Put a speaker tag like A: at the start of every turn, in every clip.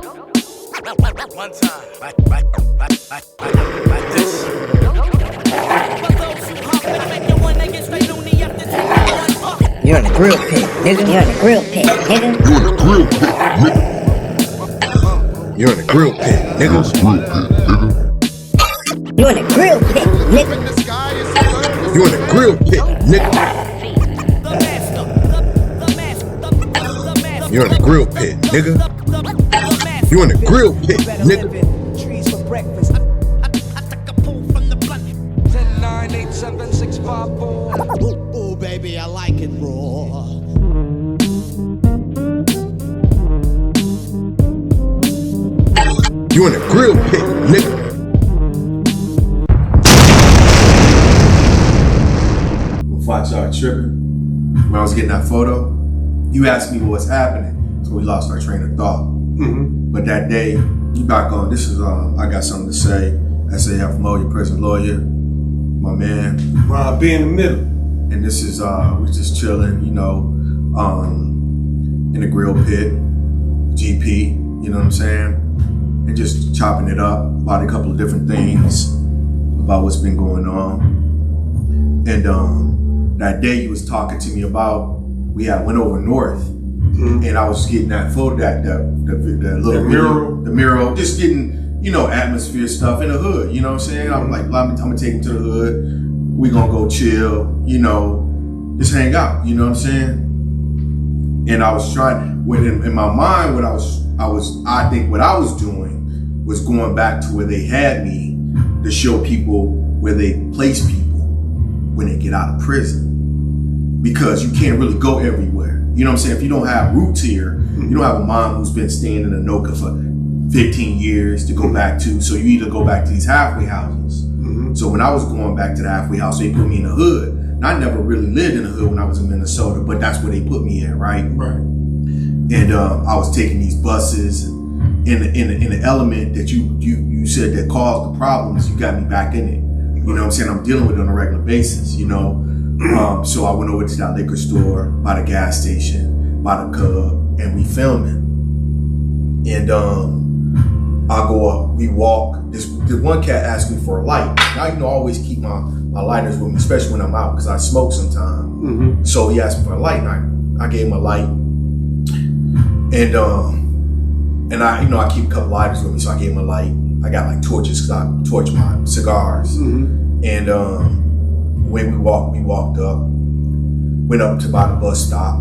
A: One time, like this.
B: You're in the grill pit, nigga. You're in the grill pit, nigga.
C: You're in the grill pit, nigga.
B: You're in the grill pit, nigga.
C: You're in the grill pit, nigga. You're in the grill pit, nigga. You're in the grill pit, nigga.
D: Trees for breakfast. I took a pull from the blunt. 10-9-8-7-6-5-4.
E: Ooh, baby, I like it raw.
C: You're in the grill pit, nigga.
F: Before I started tripping, when I was getting that photo, you asked me what's happening, so we lost our train of thought. But that day, you back on. This is I got something to say. SAF Moe, your prison lawyer, my man.
G: Be in the middle.
F: And this is we just chilling, in the grill pit, GP. You know what I'm saying? And just chopping it up about a couple of different things about what's been going on. And that day you was talking to me about went over north, and I was getting that photo, the little mural, just getting atmosphere stuff in the hood. You know what I'm saying? I'm like, I'm gonna take him to the hood. We gonna go chill. Just hang out. You know what I'm saying? And I was trying, in my mind, I think what I was doing was going back to where they had me to show people where they place people when they get out of prison. Because you can't really go everywhere. You know what I'm saying? If you don't have roots here, you don't have a mom who's been staying in Anoka for 15 years to go back to, so you either go back to these halfway houses. So when I was going back to the halfway house, they put me in the hood. And I never really lived in the hood when I was in Minnesota, but that's where they put me in, right?
G: Right.
F: And I was taking these buses, and in the element that you said that caused the problems, you got me back in it. You know what I'm saying? I'm dealing with it on a regular basis, So I went over to that liquor store, by the gas station, by the Cub, and we filming. And I go up, we walk. This one cat asked me for a light. Now, I always keep my lighters with me, especially when I'm out, because I smoke sometimes. So he asked me for a light, and I gave him a light. And I keep a couple lighters with me, so I gave him a light. I got like torches, because I torch my cigars. And when we walked up, went up to by the bus stop.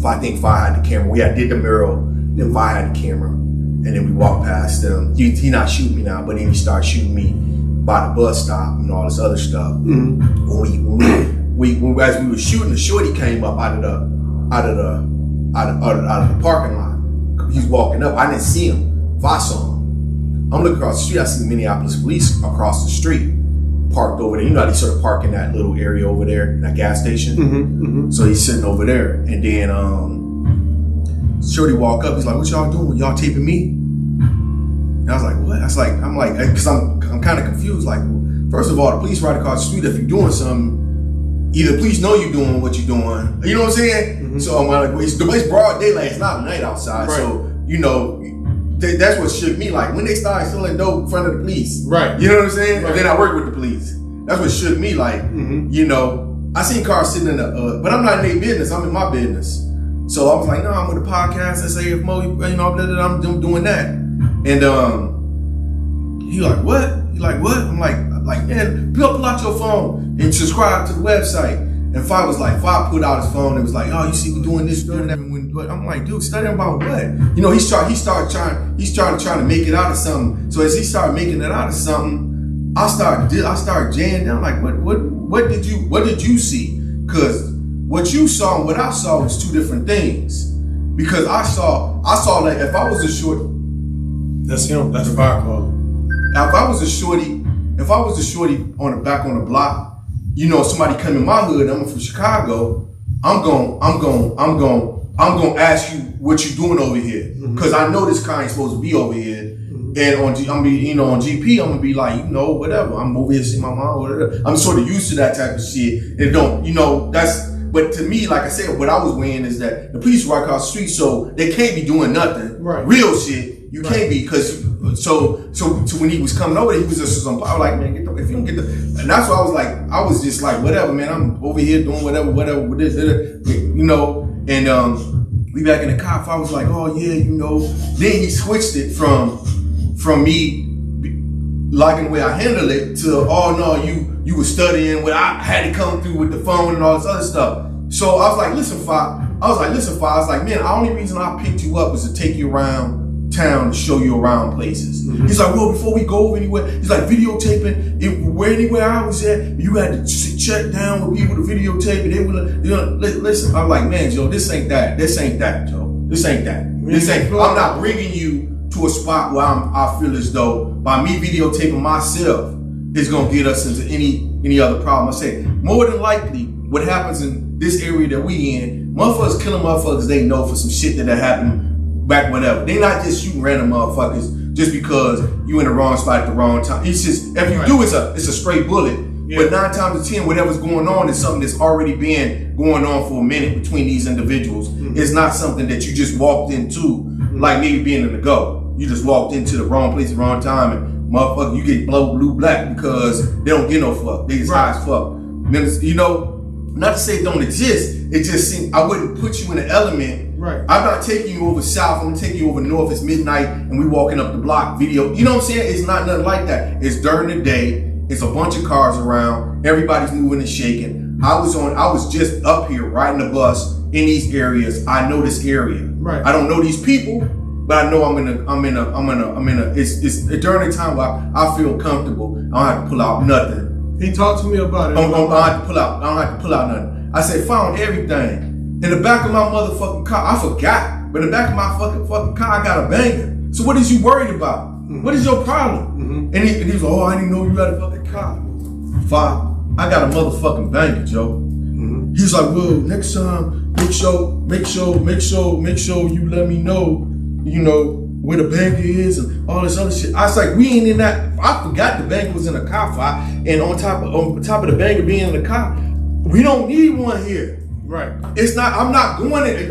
F: I think Fi had the camera. I did the mural, then Fi had the camera, and then we walked past them. He not shooting me now, but then he started shooting me by the bus stop and all this other stuff. When as we were shooting, the shorty came up out of the parking lot. He's walking up. I didn't see him. Fi saw him. I'm looking across the street. I see Minneapolis police across the street, parked over there. You know how they sort of park in that little area over there, that gas station? So he's sitting over there. And then Shorty walk up. He's like, "What y'all doing? Y'all taping me?" And I was like, "What?" I'm like, because I'm kind of confused. Like, first of all, the police right across the street, if you're doing something, either police know you're doing what you're doing. You know what I'm saying? So I'm like, it's broad daylight. It's not night outside.
G: Right.
F: So, that's what shook me. Like, when they started selling dope in front of the police. Right. You know what I'm saying?
G: Right.
F: And then I work with the police. That's what shook me. Like, I seen cars sitting in the, but I'm not in their business. I'm in my business. So I was like, no, I'm with a podcast, SAF Moe, I'm doing that. And he like, what? He like, what? I'm like, man, pull out your phone and subscribe to the website. And Fi put out his phone and was like, oh, you see, we doing this, doing that. I'm like, dude, studying about what? He started trying to make it out of something. So as he started making it out of something, I started jamming down. Like, what did you see? Because what you saw and what I saw was two different things. Because I saw that if I was a short,
G: that's him. That's what I call him.
F: If I was a shorty on the back on the block, somebody come in my hood. I'm from Chicago. I'm going ask you what you doing over here, because I know this car ain't supposed to be over here. And on GP, I'm gonna be like, whatever. I'm over here seeing my mom, whatever. I'm sort of used to that type of shit. And that's but to me, like I said, what I was weighing is that the police right across the street, so they can't be doing nothing.
G: Right.
F: Real shit. You can't be, because so when he was coming over there, he was just some. I was like, man, if you don't get the, and that's why I was just like, whatever, man. I'm over here doing whatever with this, you know. And we back in the cop. I was like, oh yeah, you know. Then he switched it from me liking the way I handle it to, oh no, you were studying what I had to come through with the phone and all this other stuff. So I was like, listen, Fa. I was like, man, the only reason I picked you up was to take you around town to show you around places. Mm-hmm. He's like, well, before we go over anywhere, he's like, videotaping, anywhere I was at, you had to check down with people to videotape it. They would, you know, listen. I'm like, man, Joe, this ain't that, Joe. This ain't that. I'm not bringing you to a spot where I feel as though by me videotaping myself is gonna get us into any other problem. I say, more than likely, what happens in this area that we in, motherfuckers killing motherfuckers they know for some shit that happened back whatever. They not just shooting random motherfuckers just because you in the wrong spot at the wrong time. It's just, if you do, it's a straight bullet. Yeah. But 9 times out of 10, whatever's going on is something that's already been going on for a minute between these individuals. Mm-hmm. It's not something that you just walked into, like maybe being in the go. You just walked into the wrong place at the wrong time, and motherfucker, you get blue, black because they don't get no fuck. They just high as fuck. You know, not to say it don't exist. It just seems I wouldn't put you in an element.
G: Right.
F: I'm not taking you over south. I'm taking you over north. It's midnight and we walking up the block. Video. You know what I'm saying? It's not nothing like that. It's during the day. It's a bunch of cars around. Everybody's moving and shaking. I was just up here riding the bus in these areas. I know this area. Right. I don't know these people, but I know I'm in a. It's during the time where I feel comfortable. I don't have to pull out nothing.
G: He talked to me about it.
F: I don't have to pull out nothing. I said, found everything. In the back of my motherfucking car, I forgot, but in the back of my fucking car, I got a banger. So what is you worried about? Mm-hmm. What is your problem? Mm-hmm. And he was like, oh, I didn't know you had a fucking car. Five, I got a motherfucking banger, Joe. Mm-hmm. He was like, well, next time, make sure you let me know, you know, where the banger is and all this other shit. I was like, we ain't in that. I forgot the banger was in a car fight, and on top of the banger being in the car, we don't need one here. Right. It's not. I'm not going to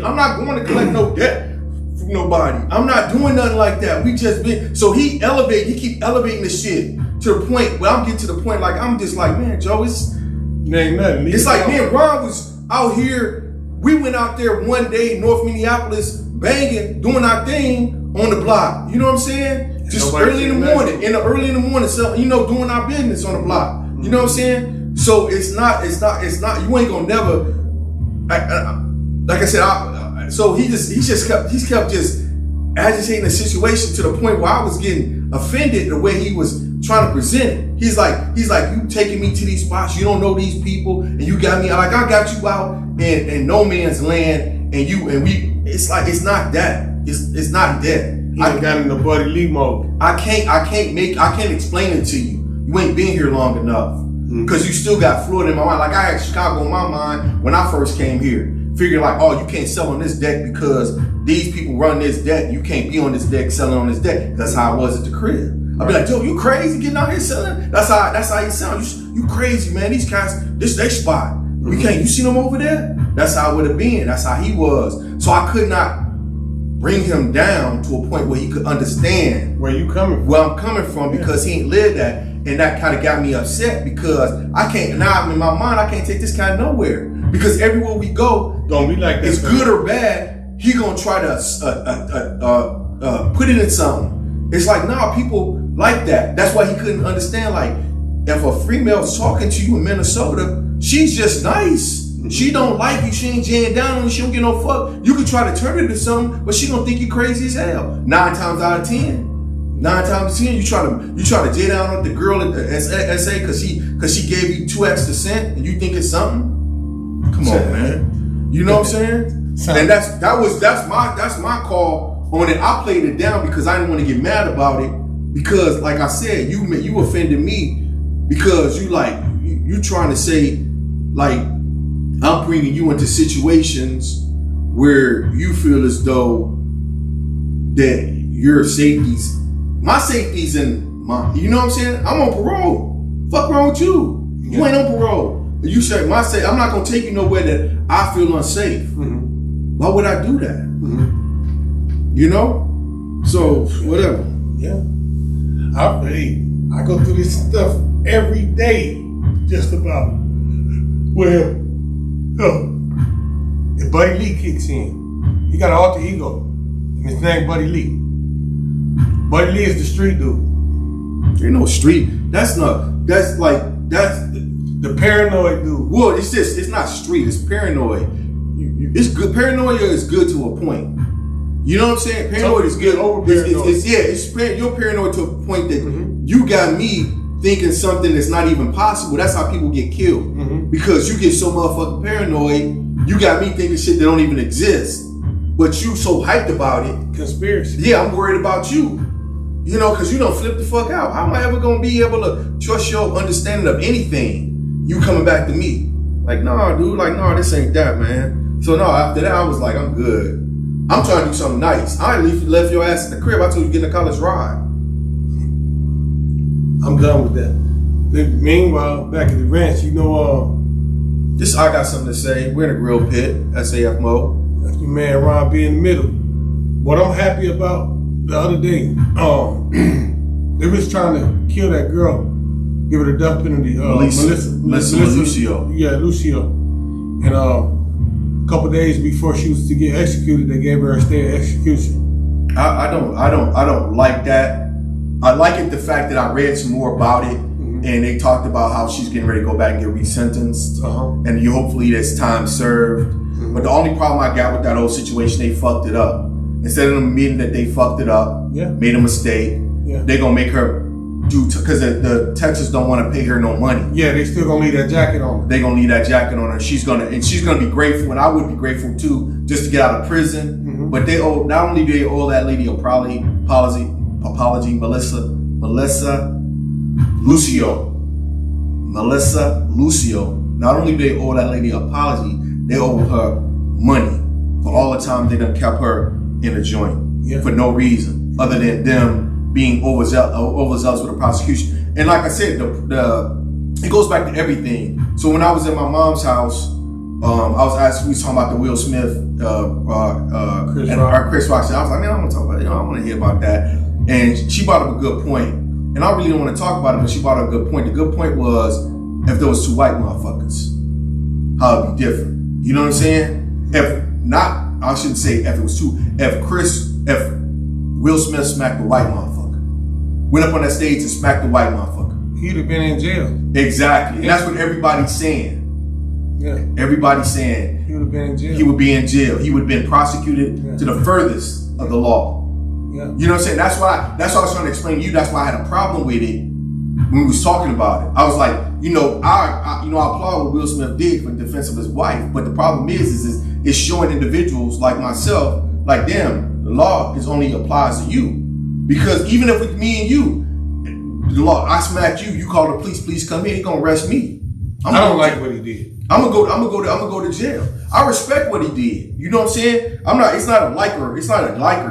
F: collect no debt from nobody. I'm not doing nothing like that. We just been. So he keep elevating the shit to the point where I'm getting to the point like I'm just like, man, Joe, it's nothing. It's like me and Ron was out here. We went out there one day in North Minneapolis, banging, doing our thing on the block. You know what I'm saying? Just early in the morning, so, you know, doing our business on the block. You know what I'm saying? So it's not. You ain't gonna never. Like I said, so he kept just agitating the situation to the point where I was getting offended the way he was trying to present it. He's like, you taking me to these spots, you don't know these people, and you got me, like I got you out in no man's land, and we, it's like, it's not that. It's not that.
G: I got in the Buddy Lee mode.
F: I can't explain it to you. You ain't been here long enough. Because you still got Florida in my mind. Like I had Chicago in my mind when I first came here. Figuring like, oh, you can't sell on this deck because these people run this deck. You can't be on this deck selling on this deck. That's how I was at the crib. I'd be like, Joe, you crazy getting out here selling? That's how you sound. You crazy, man. These guys, this they spot. We can't. You see them over there? That's how it would have been. That's how he was. So I could not bring him down to a point where he could understand
G: where
F: I'm coming from because he ain't lived that. And that kind of got me upset because I can't, now I'm in my mind, I can't take this guy nowhere. Because everywhere we go,
G: don't be like
F: it's good or bad, he gonna try to put it in something. It's like, nah, people like that. That's why he couldn't understand, like, if a female's talking to you in Minnesota, she's just nice. She don't like you, she ain't jaying down on you, she don't get no fuck. You could try to turn it to something, but she gonna think you crazy as hell. 9 times out of 10. 9 times out of 10, you try to jay down on the girl at the SA because she gave you 2 extra cents and you think it's something? Come on, man. You know what I'm saying? And that's my call on it. I played it down because I didn't want to get mad about it. Because like I said, you offended me because you trying to say like I'm bringing you into situations where you feel as though that your my safety's in my, you know what I'm saying? I'm on parole. Fuck wrong with you? You ain't on parole. You say I'm not gonna take you nowhere that I feel unsafe. Why would I do that? You know? So, whatever.
G: Yeah. I go through this stuff every day, just about. Well, if Buddy Lee kicks in, he got an alter ego, and his name Buddy Lee. Buddy Lee is the street dude.
F: Ain't no street. That's the
G: paranoid dude.
F: Well, it's not street, it's paranoid. It's good. Paranoia is good to a point. You know what I'm saying? Paranoid is good. You're paranoid to a point that you got me thinking something that's not even possible. That's how people get killed. Because you get so motherfucking paranoid, you got me thinking shit that don't even exist. But you so hyped about it.
G: Conspiracy.
F: Yeah, I'm worried about you. You know, because you don't flip the fuck out. How am I ever going to be able to trust your understanding of anything? You coming back to me. Like, nah, dude. Like, nah, this ain't that, man. So, no, after that, I was like, I'm good. I'm trying to do something nice. I left your ass in the crib. I told you to get in a college ride.
G: I'm done with that. Meanwhile, back at the ranch, you know,
F: I got something to say. We're in a grill pit, SAF Moe.
G: That's your man Ron B in the middle. What I'm happy about the other day, they was trying to kill that girl, give her the death penalty. Melissa
F: Lucio.
G: Yeah, Lucio. And a couple days before she was to get executed, they gave her a stay of execution.
F: I don't like that. I like it the fact that I read some more about it, and they talked about how she's getting ready to go back and get resentenced, and hopefully that's time served. But the only problem I got with that whole situation, they fucked it up. Instead of them admitting that they fucked it up, made a mistake, they gonna make her because the Texas don't want to pay her no money.
G: Yeah, they still gonna leave that jacket on her.
F: They gonna leave that jacket on her. She's gonna be grateful, and I would be grateful too, just to get out of prison. But they owe not only do they owe that lady apology, Melissa Lucio. Not only do they owe that lady an apology, they owe her money for all the time they done kept her in a joint for no reason other than them being overzealous with the prosecution. And like I said, it goes back to everything. So when I was at my mom's house, we was talking about the Will Smith, Chris Rock. I was like, man, I want to talk about it. I want to hear about that. And she brought up a good point. And I really don't want to talk about it, but she brought up a good point. The good point was, if there was two white motherfuckers, how it'd be different. You know what I'm saying? If it was two. If Will Smith smacked the white motherfucker, went up on that stage and smacked the white motherfucker,
G: he'd have been in jail.
F: Exactly. And that's what everybody's saying.
G: Yeah.
F: Everybody's saying
G: he would have been in jail.
F: He would be in jail. He would have been prosecuted to the furthest of the law.
G: Yeah.
F: You know what I'm saying? That's why I was trying to explain to you. That's why I had a problem with it when we was talking about it. I was like, I applaud what Will Smith did for the defense of his wife. But the problem is it's showing individuals like myself, like them, the law only applies to you. Because even if it's me and you, the law, I smacked you, you call the police, please come in, he's gonna arrest me.
G: I don't like what he did.
F: I'm gonna go to jail. I respect what he did. You know what I'm saying? It's not a like or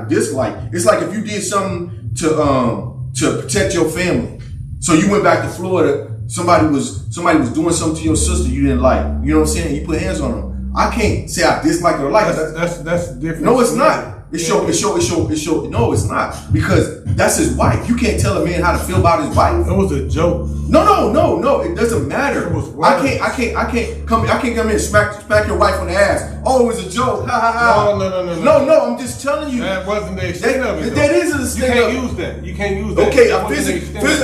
F: dislike. It's like if you did something to protect your family. So you went back to Florida, somebody was doing something to your sister you didn't like. You know what I'm saying? You put hands on them. I can't say I dislike or like.
G: That's different.
F: No, it's not. No, it's not. Because that's his wife. You can't tell a man how to feel about his wife.
G: It was a joke.
F: No. It doesn't matter. I can't come in and smack your wife on the ass. Oh, it was a joke. Ha ha ha. No. I'm just telling you.
G: That wasn't the extent of it.
F: That is the extent of it.
G: You can't use that.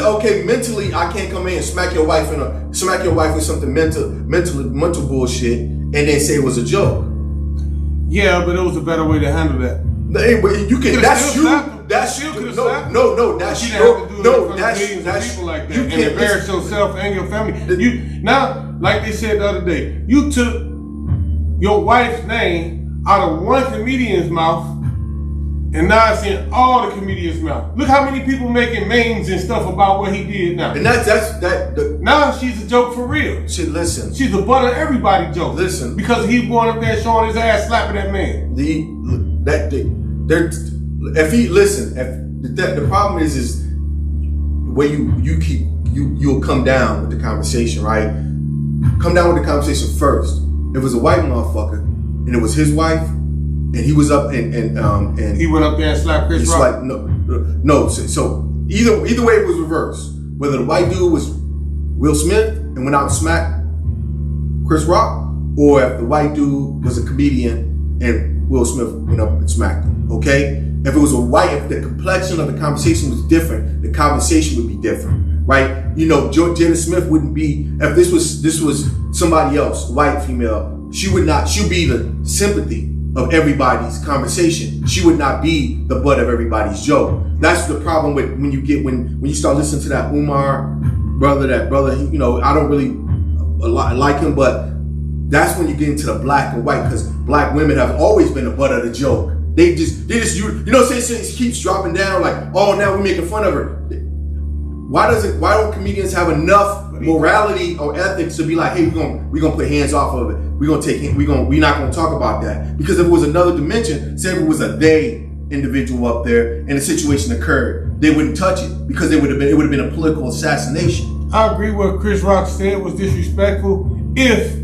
F: Okay, mentally, I can't come in and smack your wife with something mental bullshit and then say it was a joke.
G: Yeah, but it was a better way to handle that.
F: You can. That's you. That's you. No. That's you. No. That's
G: people like that. And embarrass yourself and your family. Now, like they said the other day, you took your wife's name out of one comedian's mouth, and now it's in all the comedians' mouth. Look how many people making memes and stuff about what he did now.
F: And
G: now she's a joke for real.
F: Shit, listen.
G: She's a butt of everybody joke.
F: Listen,
G: because he going up there showing his ass, slapping that man.
F: The problem is the way you'll come down with the conversation, right? Come down with the conversation first. If it was a white motherfucker and it was his wife, and he was up and
G: he went up there and slapped Chris Rock.
F: Like no. So either way it was reversed. Whether the white dude was Will Smith and went out and smacked Chris Rock, or if the white dude was a comedian and Will Smith went up and smacked him. Okay. If it was a white, if the complexion of the conversation was different, the conversation would be different, right? You know, Jada Smith wouldn't be, if this was somebody else, white female, she'd be the sympathy of everybody's conversation. She would not be the butt of everybody's joke. That's the problem with when you start listening to that Umar brother, you know, I don't really like him, but that's when you get into the black and white, because black women have always been the butt of the joke. They just you know what I'm saying? It keeps dropping down like, oh, now we're making fun of her. Why don't comedians have enough morality or ethics to be like, hey, we're gonna put hands off of it. We're not gonna talk about that. Because if it was another dimension, say if it was a they individual up there and the situation occurred, they wouldn't touch it because it would have been a political assassination.
G: I agree what Chris Rock said was disrespectful if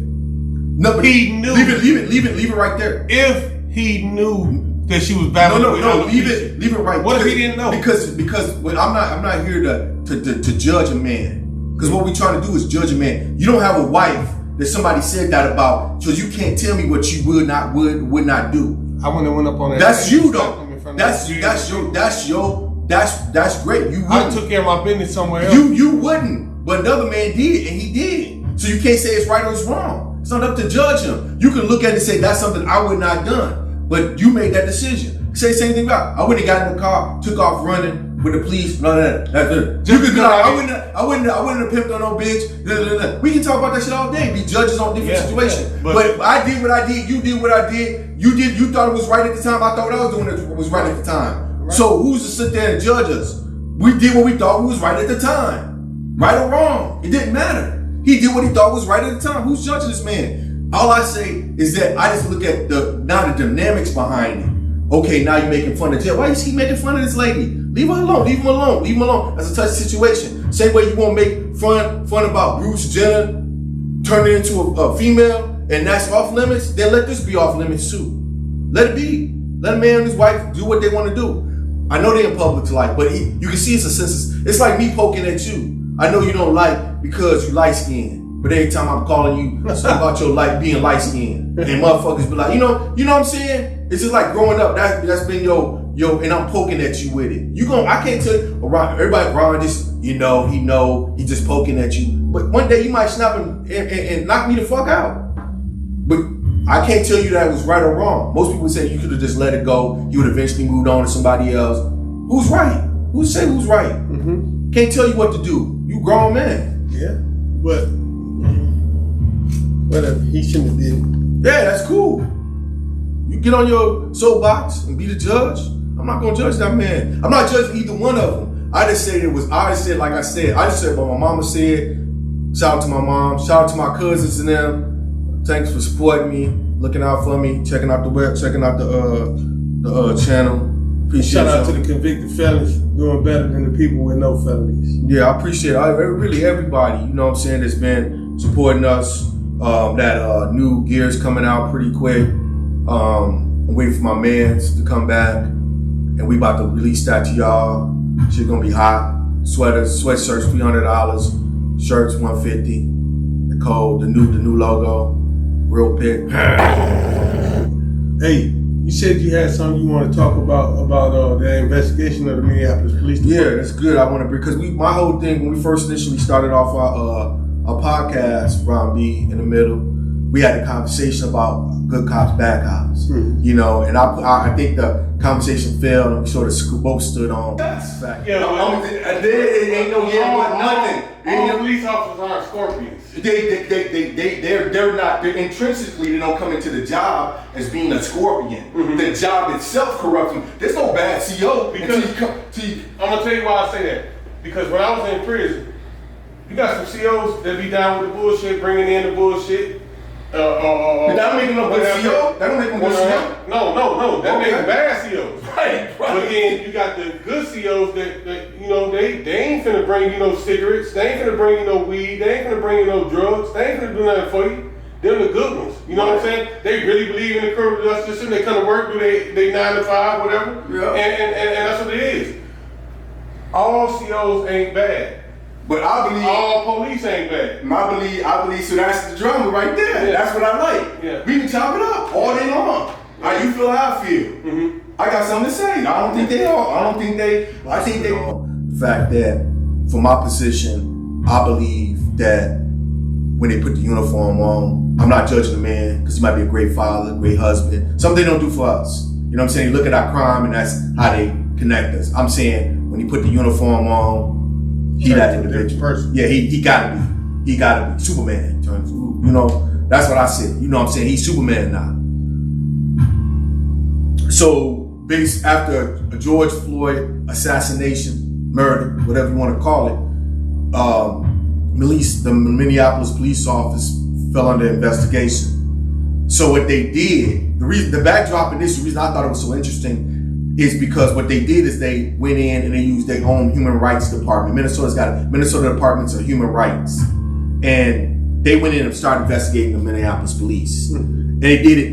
G: he knew.
F: Leave it right there.
G: If he knew that she was battling.
F: No, leave it right.
G: What if he didn't know?
F: Because I'm not here to judge a man. Because what we're trying to do is judge a man. You don't have a wife that somebody said that about, so you can't tell me what you would not do.
G: I wouldn't have went up on that.
F: That's you though. That's great. You wouldn't.
G: I took care of my business somewhere else.
F: You wouldn't, but another man did, and he did. So you can't say it's right or it's wrong. It's not up to judge him. You can look at it and say that's something I would not have done, but you made that decision. Say the same thing about I wouldn't have got in the car, took off running with the police. No. You could be like, I wouldn't have pimped on no bitch. We can talk about that shit all day. Be judges on different situations. Yeah. But I did what I did. You did what I did. You thought it was right at the time. I thought what I was doing was right at the time. Right. So who's to sit there and judge us? We did what we thought was right at the time. Right or wrong, it didn't matter. He did what he thought was right at the time. Who's judging this man? All I say is that I just look at the dynamics behind it. Okay, now you're making fun of Jay. Why you keep making fun of this lady? Leave her alone. Leave him alone. Leave him alone. That's a touchy situation. Same way you won't make fun about Bruce Jenner turning into a female, and that's off limits. Then let this be off limits too. Let it be. Let a man and his wife do what they want to do. I know they're in public life, but you can see it's a sense. It's like me poking at you. I know you don't like because you light skinned, but every time I'm calling you about your being light skinned, and motherfuckers be like, you know what I'm saying? It's just like growing up. That's been your, and I'm poking at you with it. I can't tell you. Everybody, Ron, just he just poking at you. But one day you might snap and knock me the fuck out. But I can't tell you that it was right or wrong. Most people say you could have just let it go. You would eventually moved on to somebody else. Who's right? Who's right? Mm-hmm. Can't tell you what to do. You grown man.
G: Yeah, but whatever. He shouldn't have did it.
F: Yeah, that's cool. You get on your soapbox and be the judge. I'm not gonna judge that man. I'm not judging either one of them. I just said like I said what my mama said. Shout out to my mom. Shout out to my cousins and them. Thanks for supporting me, looking out for me, checking out the web, checking out the channel. Appreciate
G: Shout out to the convicted felons doing better than the people with no felonies.
F: Yeah, I appreciate it. Really everybody, you know what I'm saying, that's been supporting us. That new gear's coming out pretty quick. I'm waiting for my mans to come back, and we about to release that to y'all. Shit gonna be hot. Sweatshirts $300, shirts $150. The code, the new logo, real pick.
G: Hey, you said you had something you want to talk about the investigation of the Minneapolis Police Department.
F: Yeah, that's good. I want to because my whole thing when we first initially started off our podcast, Ron B, in the middle, we had a conversation about good cops, bad cops. Mm-hmm. You know, and I think the conversation failed and we sort of both stood on fact.
G: Yeah,
F: it ain't no nothing.
G: All police officers aren't scorpions.
F: They're not. They're intrinsically, they don't come into the job as being a scorpion. Mm-hmm. The job itself corrupts them. There's no bad CO
G: because I'm gonna tell you why I say that. Because when I was in prison, you got some COs that be down with the bullshit, bringing in the bullshit.
F: That don't make them no good CO. That don't make them good CO.
G: No. That makes bad COs.
F: Right.
G: But then you got the good COs that you know they ain't finna bring you no cigarettes. They ain't finna bring you no weed. They ain't finna bring you no drugs. They ain't finna do nothing for you. Them the good ones. You know what I'm saying? They really believe in the criminal justice system. They come to work, do they 9 to 5, whatever.
F: Yeah.
G: And that's what it is. All COs ain't bad.
F: But I believe
G: All police ain't bad.
F: I believe. So that's the drama right there.
G: Yeah.
F: That's what I like.
G: Yeah.
F: We can chop it up all day long. How you feel? How I feel.
G: Mm-hmm.
F: I got something to say. I don't think they are. I think they. The fact that, from my position, I believe that when they put the uniform on, I'm not judging the man because he might be a great father, great husband. Something they don't do for us. You know what I'm saying? You look at our crime and that's how they connect us. I'm saying when he put the uniform on, he that individual person. Yeah, he gotta be. He gotta be Superman. You know, that's what I said. You know what I'm saying? He's Superman now. So, based after a George Floyd assassination, murder, whatever you want to call it, the Minneapolis police office fell under investigation. So what they did, the backdrop of this, the reason I thought it was so interesting is because what they did is they went in and they used their own human rights department. Minnesota Departments of Human Rights. And they went in and started investigating the Minneapolis police. And they did it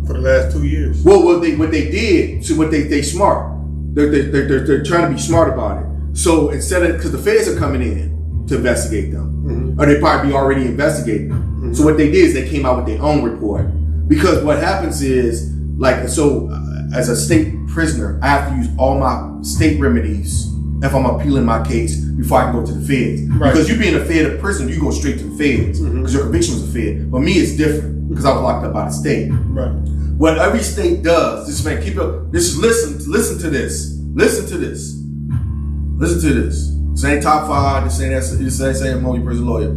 G: For the last 2 years.
F: Well, what they did, so what they smart. They're trying to be smart about it. So instead of, because the feds are coming in to investigate them, or they probably already investigating them. So what they did is they came out with their own report. Because what happens is, as a state prisoner, I have to use all my state remedies if I'm appealing my case before I can go to the feds. Right. Because you being a fed of prison, you go straight to the feds because your conviction was a fed. But me, it's different because I was locked up by the state. Right. What every state does, listen to this. This ain't top 5, this ain't SAF Moe prison lawyer.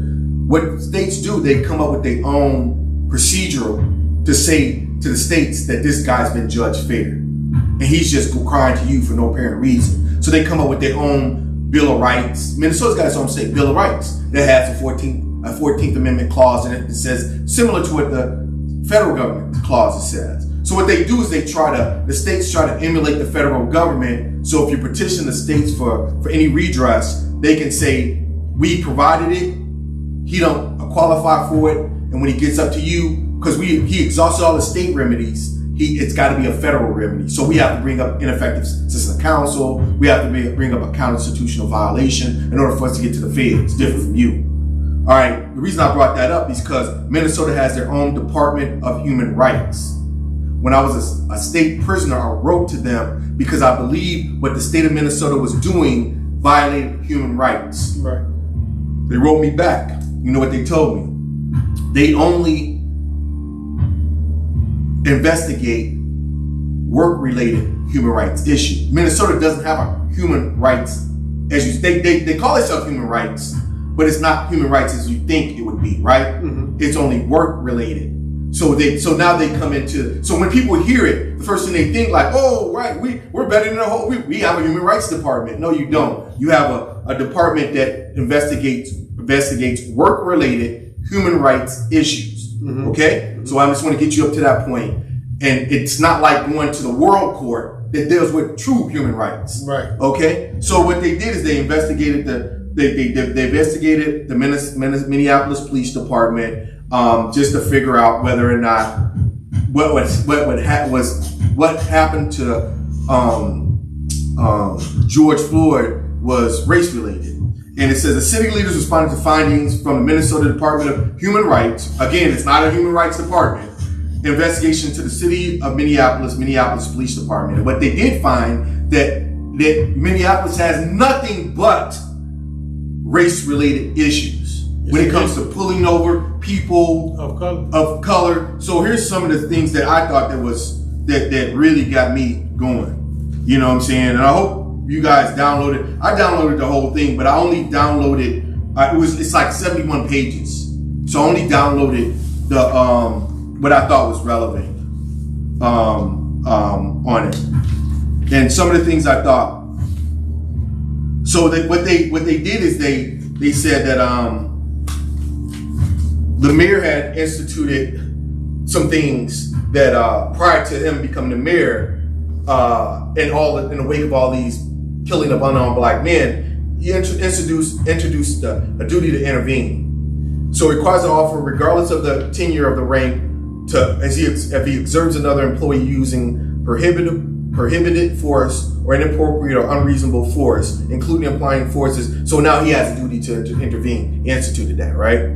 F: What states do, they come up with their own procedural to say to the states that this guy's been judged fair. And he's just crying to you for no apparent reason. So they come up with their own Bill of Rights. Minnesota's got its own state Bill of Rights that has a 14th Amendment clause in it that says, similar to what the federal government clause says. So what they do is the states try to emulate the federal government. So if you petition the states for any redress, they can say, we provided it, he don't qualify for it, and when he gets up to you, because he exhausted all the state remedies, it's got to be a federal remedy. So we have to bring up ineffective assistance of counsel, we have to bring up a constitutional violation in order for us to get to the feds. It's different from you. All right, the reason I brought that up is because Minnesota has their own Department of Human Rights. When I was a state prisoner, I wrote to them because I believed what the state of Minnesota was doing violated human rights. Right. They wrote me back. You know what they told me? They only investigate work-related human rights issues. Minnesota doesn't have a human rights issues. They call themselves human rights, but it's not human rights as you think it would be, right? It's only work-related. So now they come into, so when people hear it, the first thing they think like, oh, right, we're better than the whole, we have a human rights department. No, you don't. You have a department that investigates work-related human rights issues. Okay? So I just want to get you up to that point. And it's not like going to the world court that deals with true human rights. Right. Okay? So what they did is they investigated they investigated the Minneapolis Police Department just to figure out whether or not what happened to George Floyd was race related. And it says the civic leaders responded to findings from the Minnesota Department of Human Rights. Again, it's not a human rights department. Investigation to the city of Minneapolis Police Department. And what they did find that Minneapolis has nothing but race-related issues when it comes to pulling over people of color. So here's some of the things that I thought that really got me going. You know what I'm saying? And I hope you guys downloaded. I downloaded the whole thing, but I only downloaded. It's like 71 pages. So I only downloaded the what I thought was relevant on it, and some of the things I thought. So what they did is they said that the mayor had instituted some things that prior to him becoming the mayor, in the wake of all these killing of unarmed black men, he introduced a duty to intervene. So it requires an officer, regardless of the tenure of the rank, to if he observes another employee using prohibited force or inappropriate or unreasonable force, including applying forces. So now he has a duty to intervene. He instituted that, right?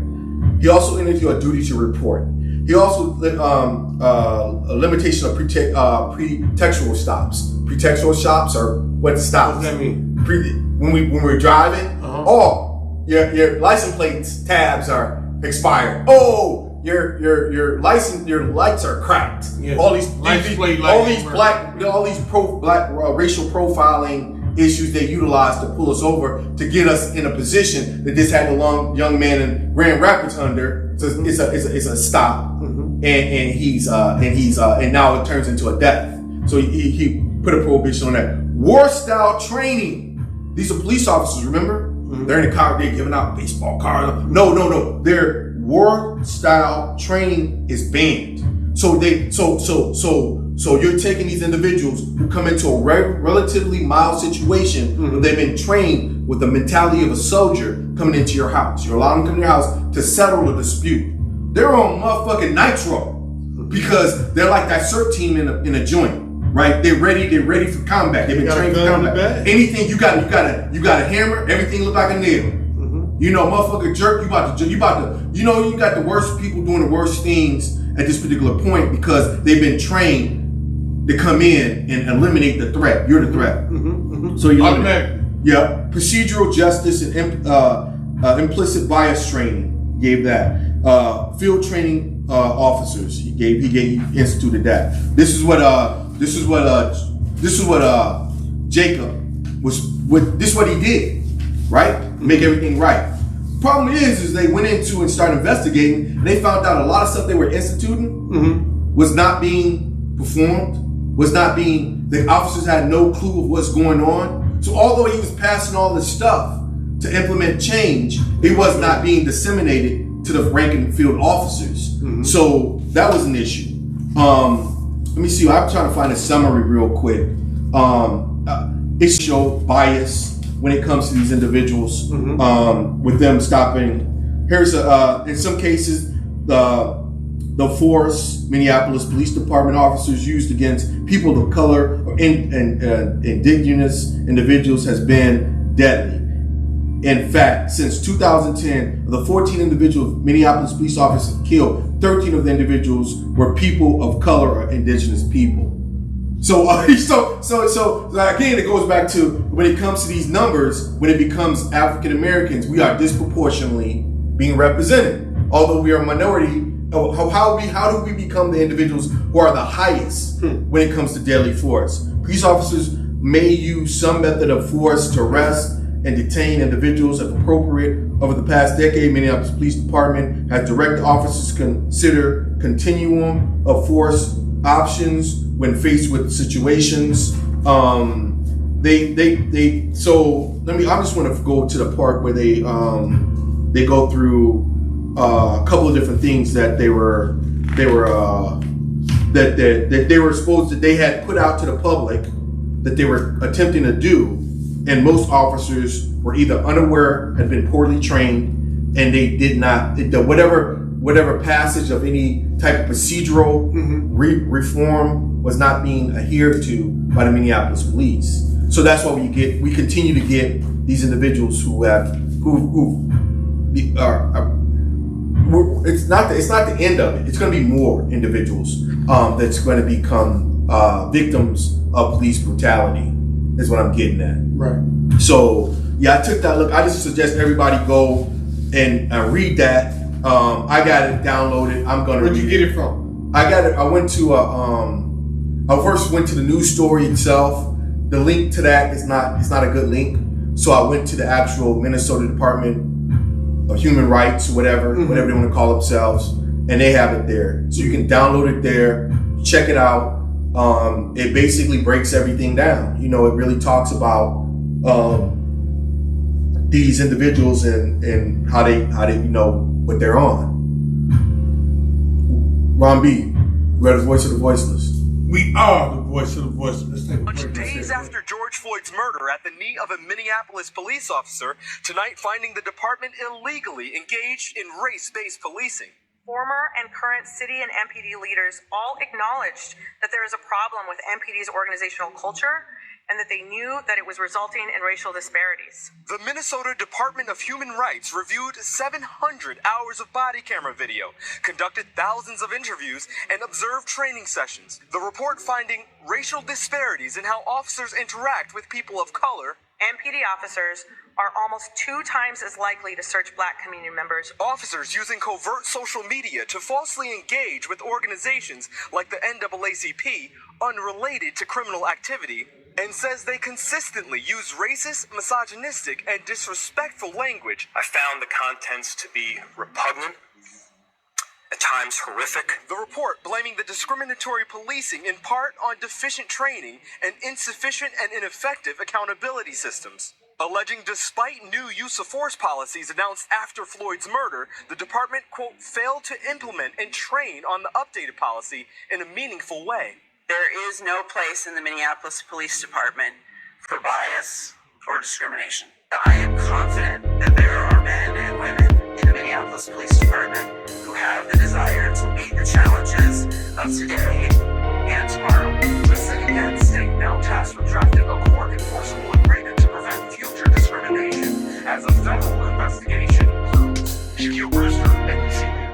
F: He also instituted a duty to report. He also a limitation of pretextual stops. Pretextual stops are what stops.
G: What does that mean?
F: When we're driving, your license plates tabs are expired. Oh, your lights are cracked.
G: Yeah.
F: All these
G: black
F: racial profiling issues they utilize to pull us over to get us in a position that this had a young man in Grand Rapids under. So it's a stop, and now it turns into a death. So he put a prohibition on that. War style training. These are police officers. Remember, they're in the car. They're giving out baseball cards. No. Their war style training is banned. So you're taking these individuals who come into a relatively mild situation where they've been trained with the mentality of a soldier coming into your house. You're allowing them to come to your house to settle a dispute. They're on motherfucking nitro because they're like that CERT team in a joint, right? They're ready for combat. They've been trained for combat. Anything you got a hammer. Everything look like a nail. You know, motherfucker jerk. You got the worst people doing the worst things at this particular point because they've been trained to come in and eliminate the threat. You're the threat. So you
G: automatically.
F: Yeah. Procedural justice and implicit bias training. Gave that. Field training officers. He instituted that. This is what Jacob was. This is what he did. Right? Make everything right. Problem is they went into and started investigating, and they found out a lot of stuff they were instituting was not being performed, the officers had no clue of what's going on. So although he was passing all this stuff to implement change, it was not being disseminated to the rank and field officers. So that was an issue. Let me see, I'm trying to find a summary real quick. It showed bias when it comes to these individuals, with them stopping. Here's in some cases, the force Minneapolis Police Department officers used against people of color or indigenous individuals has been deadly. In fact, since 2010, of the 14 individuals Minneapolis police officers killed, 13 of the individuals were people of color or indigenous people. So again, it goes back to when it comes to these numbers, when it becomes African Americans, we are disproportionately being represented. Although we are a minority, how do we become the individuals who are the highest when it comes to deadly force? Police officers may use some method of force to arrest and detain individuals if appropriate. Over the past decade, Minneapolis Police Department has directed officers to consider continuum of force options when faced with situations. I just want to go to the part where they go through a couple of different things that they had put out to the public that they were attempting to do, and most officers were either unaware, had been poorly trained, and they did not whatever passage of any type of procedural reform was not being adhered to by the Minneapolis police. So that's why we continue to get these individuals it's not the end of it. It's going to be more individuals that's going to become victims of police brutality, is what I'm getting at.
G: Right.
F: So yeah, I took that look. I just suggest everybody go and read that. I got it downloaded. I'm gonna.
G: Where'd you get it from?
F: I got it. I went to I first went to the news story itself. The link to that is not a good link. So I went to the actual Minnesota Department of Human Rights, whatever they want to call themselves, and they have it there. So you can download it there, check it out. It basically breaks everything down. You know, it really talks about these individuals and how they what they're on. Ron B, we're the voice of the voiceless.
G: We are the voice of the voiceless. Let's take a break.
A: Days after George Floyd's murder at the knee of a Minneapolis police officer, tonight finding the department illegally engaged in race-based policing.
H: Former and current city and MPD leaders all acknowledged that there is a problem with MPD's organizational culture and that they knew that it was resulting in racial disparities.
A: The Minnesota Department of Human Rights reviewed 700 hours of body camera video, conducted thousands of interviews, and observed training sessions. The report finding racial disparities in how officers interact with people of color.
H: MPD officers are almost 2 times as likely to search Black community members.
A: Officers using covert social media to falsely engage with organizations like the NAACP unrelated to criminal activity, and says they consistently use racist, misogynistic, and disrespectful language.
I: I found the contents to be repugnant, at times horrific.
A: The report blaming the discriminatory policing in part on deficient training and insufficient and ineffective accountability systems. Alleging despite new use of force policies announced after Floyd's murder, the department, quote, failed to implement and train on the updated policy in a meaningful way.
J: There is no place in the Minneapolis Police Department
I: For bias or discrimination. I am confident that there are men and women in the Minneapolis Police Department who have the desire to meet the challenges of today and tomorrow. Listen again, state now tasked with drafting a court enforceable agreement to prevent future discrimination as a federal investigation includes Shaquille Brewster, NBC News.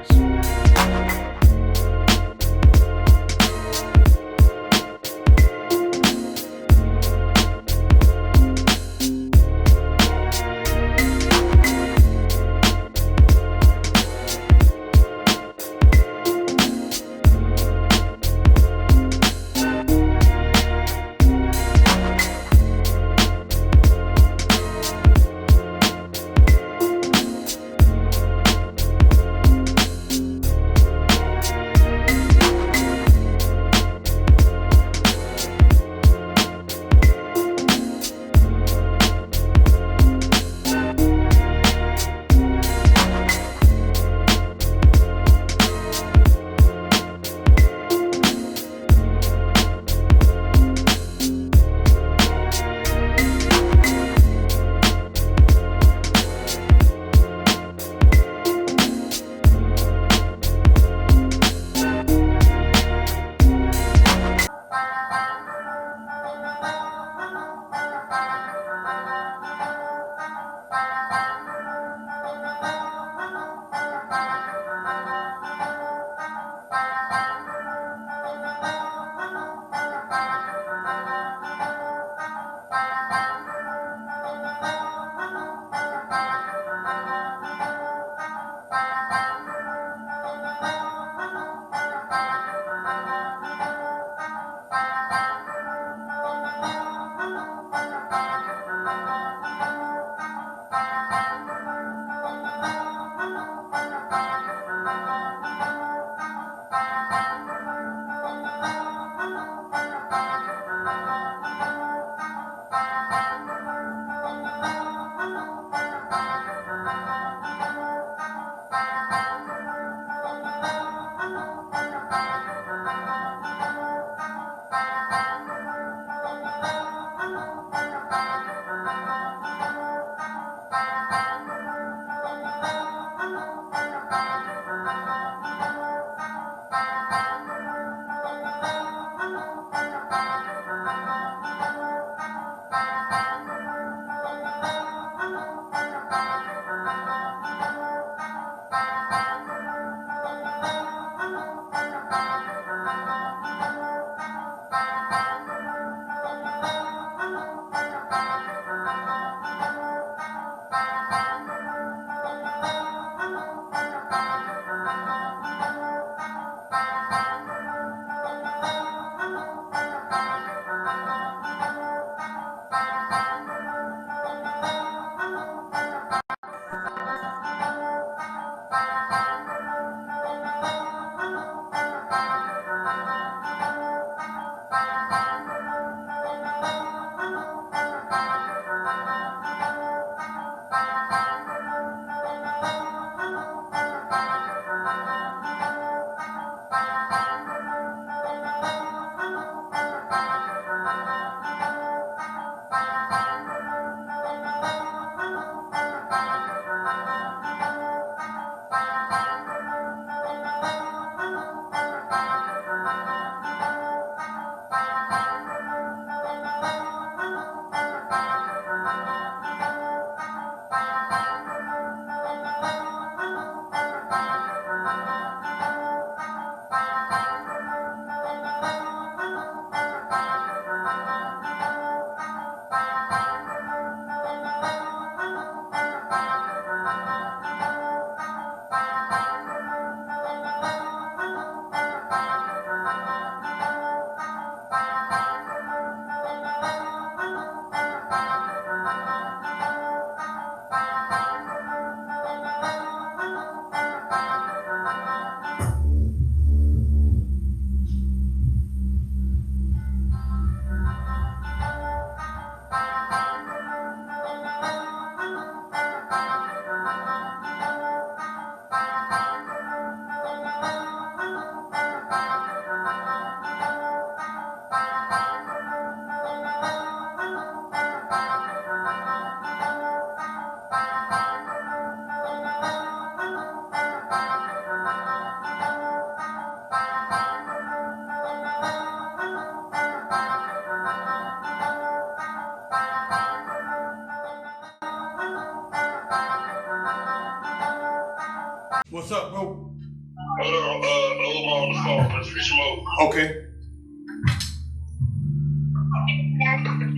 G: What's up, bro?
K: Omar on the phone, SAF Moe.
G: Okay.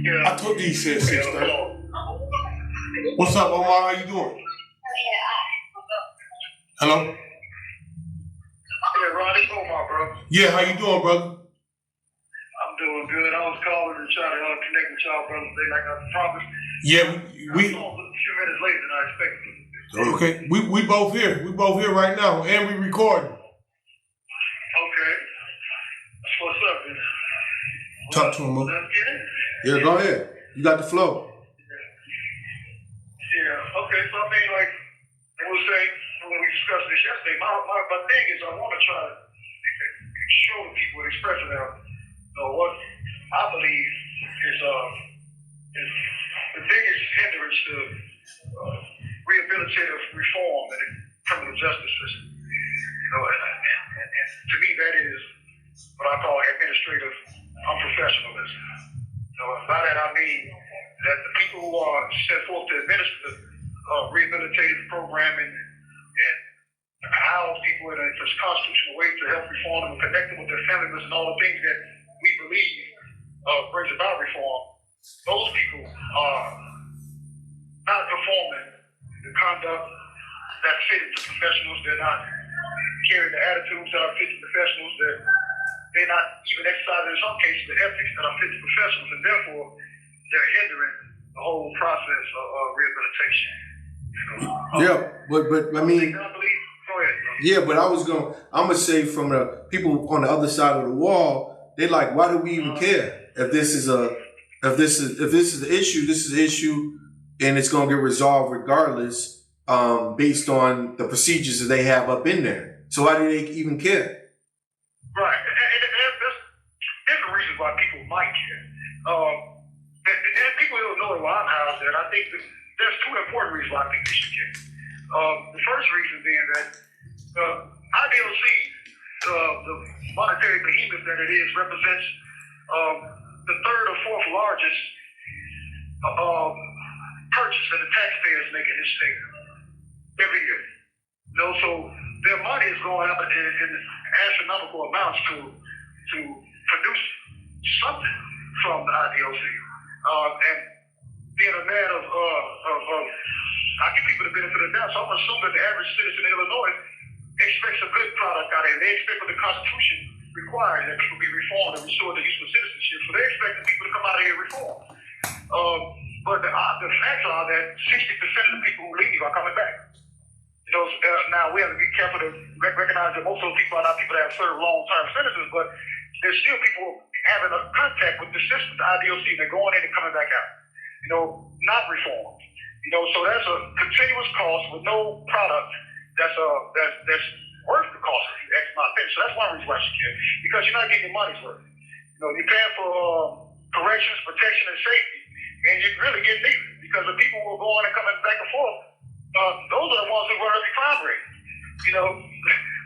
K: Yeah.
G: I told you he said 6:30. What's up, Omar? How you doing? Hello?
K: Yeah, Ron, it's Omar, bro.
G: Yeah, how you doing, brother?
K: I'm doing good. I was calling to try to connect with y'all, brother, today, like I promised.
G: Yeah, we
K: I'm a few minutes later than I expected.
G: okay. We both here. We both here right now, and we recording.
K: Okay. That's what's up, then.
G: Talk to him, Mo.
K: Let's get it.
F: Yeah, go ahead. You got the flow.
K: Yeah, okay. So, I mean, like, I will say, when we discussed this yesterday, my thing is I want to try to show the people and express to them what I believe is the biggest hindrance to rehabilitative reform in the criminal justice system. And to me, that is what I call administrative unprofessionalism. By that I mean that the people who are set forth to administer rehabilitative programming and house people in a constitutional way to help reform them and connect them with their families and all the things that we believe brings about reform, those people are not performing the conduct that fitted to professionals. They're not carrying the attitudes that are fit to professionals. They're not even exercising, in some cases, the ethics that are fit to professionals, and therefore they're hindering the whole process of rehabilitation.
F: Yeah, but I mean,
K: Go ahead.
F: yeah, but I'm gonna say from the people on the other side of the wall, they're like, why do we even care if this is the issue? This is the issue, and it's gonna get resolved regardless, based on the procedures that they have up in there. So why do they even care?
K: Right, and there's different reasons why people might care. And people don't know why I'm housed there. I think there's two important reasons why I think they should care. The first reason being that IDOC, the monetary behemoth that it is, represents the third or fourth largest purchase that the taxpayers make in this state every year. So their money is going up in astronomical amounts to produce something from the IDOC. And being a man of I give people the benefit of the doubt, so I'm assuming that the average citizen in Illinois expects a good product out of it. They expect what the Constitution requires, that people be reformed and restored to useful citizenship. So they're expecting people to come out of here reformed. But the facts are that 60% of the people who leave are coming back. Now we have to be careful to recognize that most of those people are not people that have served long-term sentences, but there's still people having a contact with the system, the IDOC, and they're going in and coming back out. Not reformed. So that's a continuous cost with no product that's worth the cost, if you ask my opinion. So that's one reason why I should care, because you're not getting your money's worth. You're paying for corrections, protection, and safety, and you're really getting neither, because the people who are going and coming back and forth, those are the ones who run up the crime rate.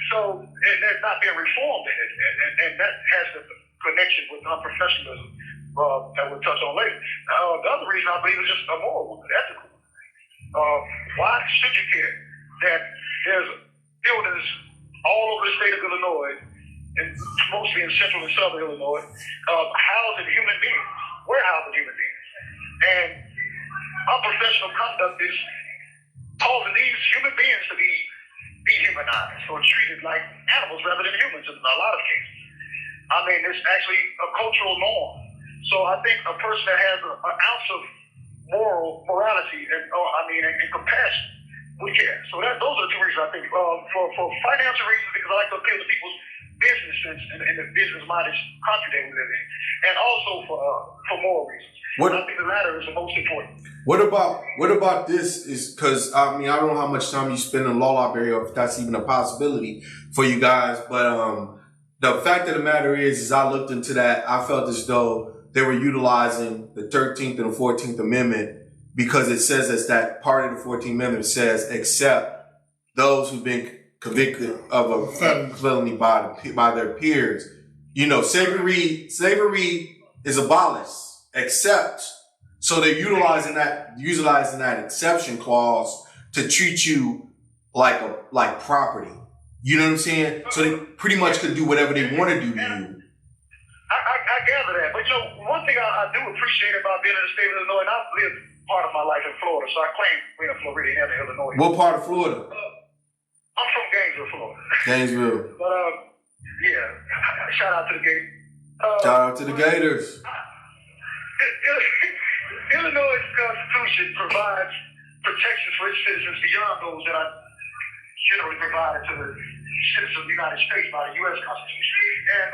K: So and they're not being reformed in it, and that has the connection with unprofessionalism that we'll touch on later. The other reason I believe is just a moral one, an ethical one. Why should you care that there's buildings all over the state of Illinois, and mostly in central and southern Illinois, housing human beings, warehousing human beings, and unprofessional conduct is causing these human beings to be dehumanized or treated like animals rather than humans in a lot of cases. I mean, it's actually a cultural norm. So I think a person that has an ounce of morality and compassion would care. So those are the two reasons I think. For financial reasons, because I like to appeal to people's business sense and the business-minded country they live in, and also for moral reasons. I think the latter is the most important.
F: What about this? Is because I don't know how much time you spend in law library, or if that's even a possibility for you guys. But the fact of the matter is I looked into that. I felt as though they were utilizing the 13th and the 14th Amendment because it says that part of the 14th Amendment says except those who've been convicted of a felony by their peers. Slavery is abolished, except, so they're utilizing that exception clause to treat you like property. You know what I'm saying? So they pretty much can do whatever they want to do to you.
K: I gather that, but one thing I do appreciate about being in the state of Illinois, and I've lived part of my life in Florida, so I claim being in Florida and Illinois.
F: What part of Florida?
K: I'm from Gainesville, Florida.
F: Gainesville.
K: But yeah, shout out to the Gators.
F: Shout out to the Gators.
K: Illinois' Constitution provides protections for its citizens beyond those that are generally provided to the citizens of the United States by the U.S. Constitution. And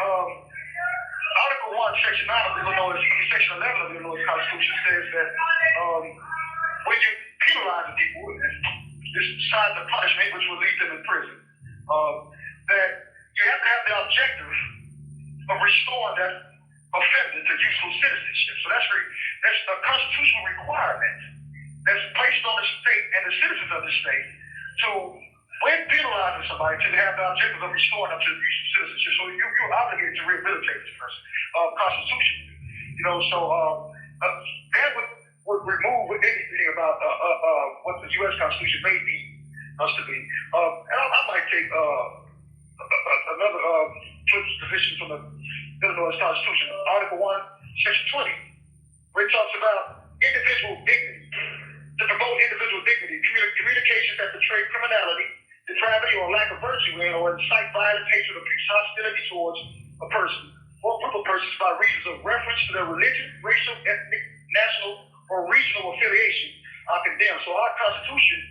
K: Article 1, Section 9 of Illinois, Section 11 of the Illinois Constitution says that when you penalize people, this side of the punishment, which will leave them in prison, that you have to have the objective of restoring that offender to useful citizenship. So that's a constitutional requirement that's placed on the state and the citizens of the state to, when penalizing somebody, to have the objective of restoring them to useful citizenship. So you're obligated to rehabilitate this person constitutionally. So that would remove anything about what the U.S. Constitution may mean us to be. And I might take another position from the Illinois Constitution, Article 1, Section 20, where it talks about individual dignity. To promote individual dignity, communications that portray criminality, depravity, or lack of virtue in, or incite violence, hatred, abuse, hostility towards a person or group of persons by reasons of reference to their religion, racial, ethnic, national, or regional affiliation are condemned. So our Constitution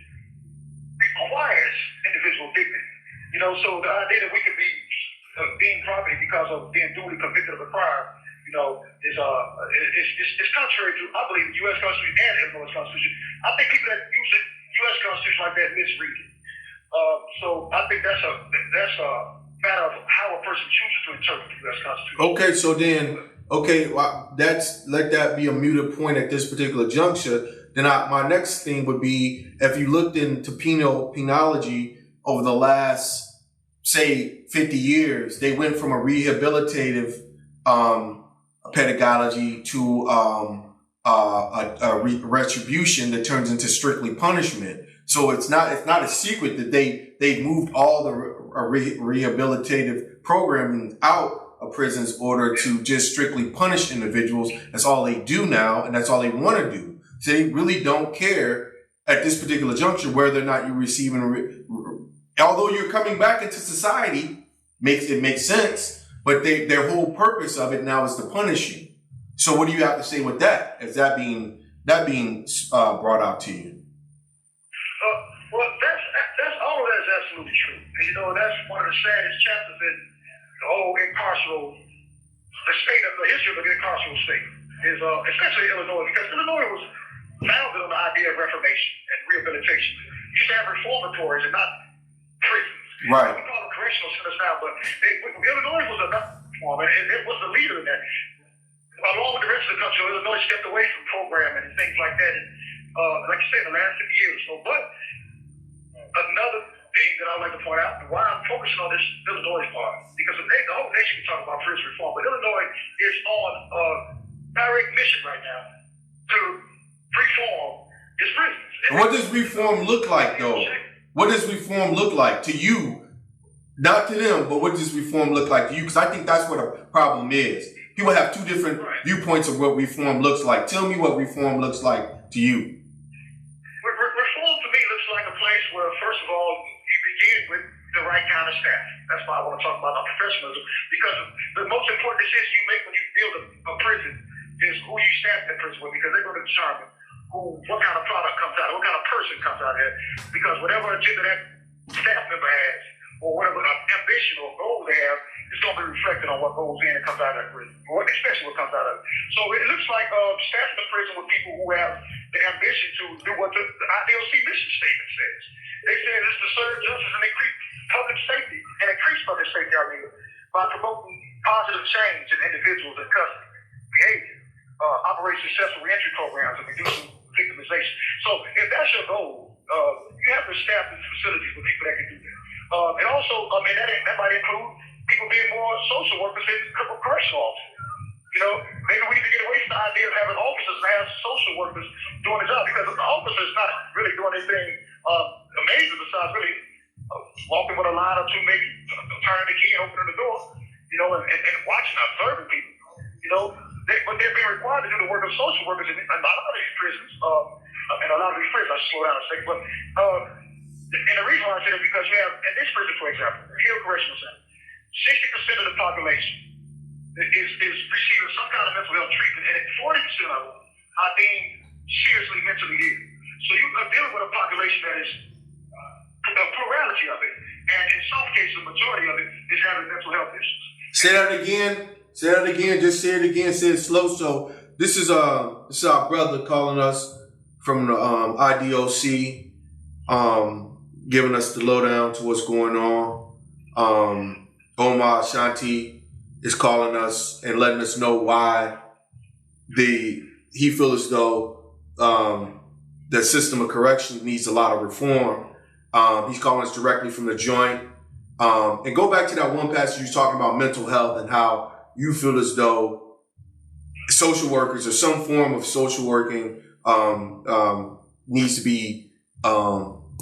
K: requires individual dignity. So the idea that we could be deemed property because of being duly convicted of a crime, is contrary to, I believe, the U.S. Constitution and the Illinois Constitution. I think people that use the U.S. Constitution like that misread it. So I think that's a matter of how a person chooses to interpret the U.S. Constitution.
F: Okay, so then, let that be a muted point at this particular juncture. Then my next thing would be, if you looked into penology over the last, say, 50 years, they went from a rehabilitative pedagogy to a retribution that turns into strictly punishment. So it's not a secret that they moved all the rehabilitative programming out of prisons in order to just strictly punish individuals. That's all they do now, and that's all they want to do. So they really don't care at this particular juncture whether or not you're receiving although you're coming back into society, makes sense. But their whole purpose of it now is to punish you. So what do you have to say with that? Is that being brought out to you?
K: Well, that's all of that is absolutely true. And that's one of the saddest chapters in the whole the history of the incarceral state is, especially Illinois, because Illinois was founded on the idea of reformation and rehabilitation. You used to have reformatories and not prisons.
F: Right.
K: We call them correctional centers now, but Illinois was and it was the leader in that. Along with the rest of the country, Illinois stepped away from programming and things like that. And like you said, in the last 50 years. So, but another thing that I'd like to point out, and why I'm focusing on this Illinois part, because the whole nation can talk about prison reform, but Illinois is on a direct mission right now to reform its prisons.
F: And what does reform look like, though? What does reform look like to you? Not to them, but what does reform look like to you? Because I think that's what a problem is. People have two different viewpoints of what reform looks like. Tell me what reform looks like to you.
K: Reform to me looks like a place where, first of all, you begin with the right kind of staff. That's why I want to talk about unprofessionalism, because the most important decision you make when you build a prison is who you staff that prison with, because they're going to determine what kind of product comes out, what kind of person comes out of it. Because whatever agenda that staff member has, or whatever ambition or goal they have, it's going to be reflected on what goes in and comes out of that prison, or especially what comes out of it. So it looks like staff in the prison with people who have the ambition to do what the IDOC mission statement says. They said it's to serve justice and increase public safety, by promoting positive change in individuals and custody behavior, operate successful reentry programs, and reducing victimization. So if that's your goal, you have to staff these facilities with people that can do that. And also, that might include people being more social workers than correctional officers. Maybe we need to get away from the idea of having officers and have social workers doing the job, because the officer is not really doing anything amazing besides really walking with a line or two, maybe turning the key and opening the door, and watching, observing people, but they're being required to do the work of social workers in a lot of these prisons, and a lot of these prisons, I should slow down a second, but, and the reason why I say that is because you have, in this prison, for example, Hill Correctional Center, 60% of the population is receiving some kind of mental health treatment, and 40% of them are deemed seriously mentally ill. So you are dealing with a population that is a plurality of it, and in some cases, the majority of it is having mental health issues.
F: Say that again. Just say it again. Say it slow. So this is our brother calling us from the IDOC, giving us the lowdown to what's going on. Omar Ashanti is calling us and letting us know why he feels as though the system of corrections needs a lot of reform. He's calling us directly from the joint. And go back to that one passage you was talking about mental health and how you feel as though social workers or some form of social working needs to be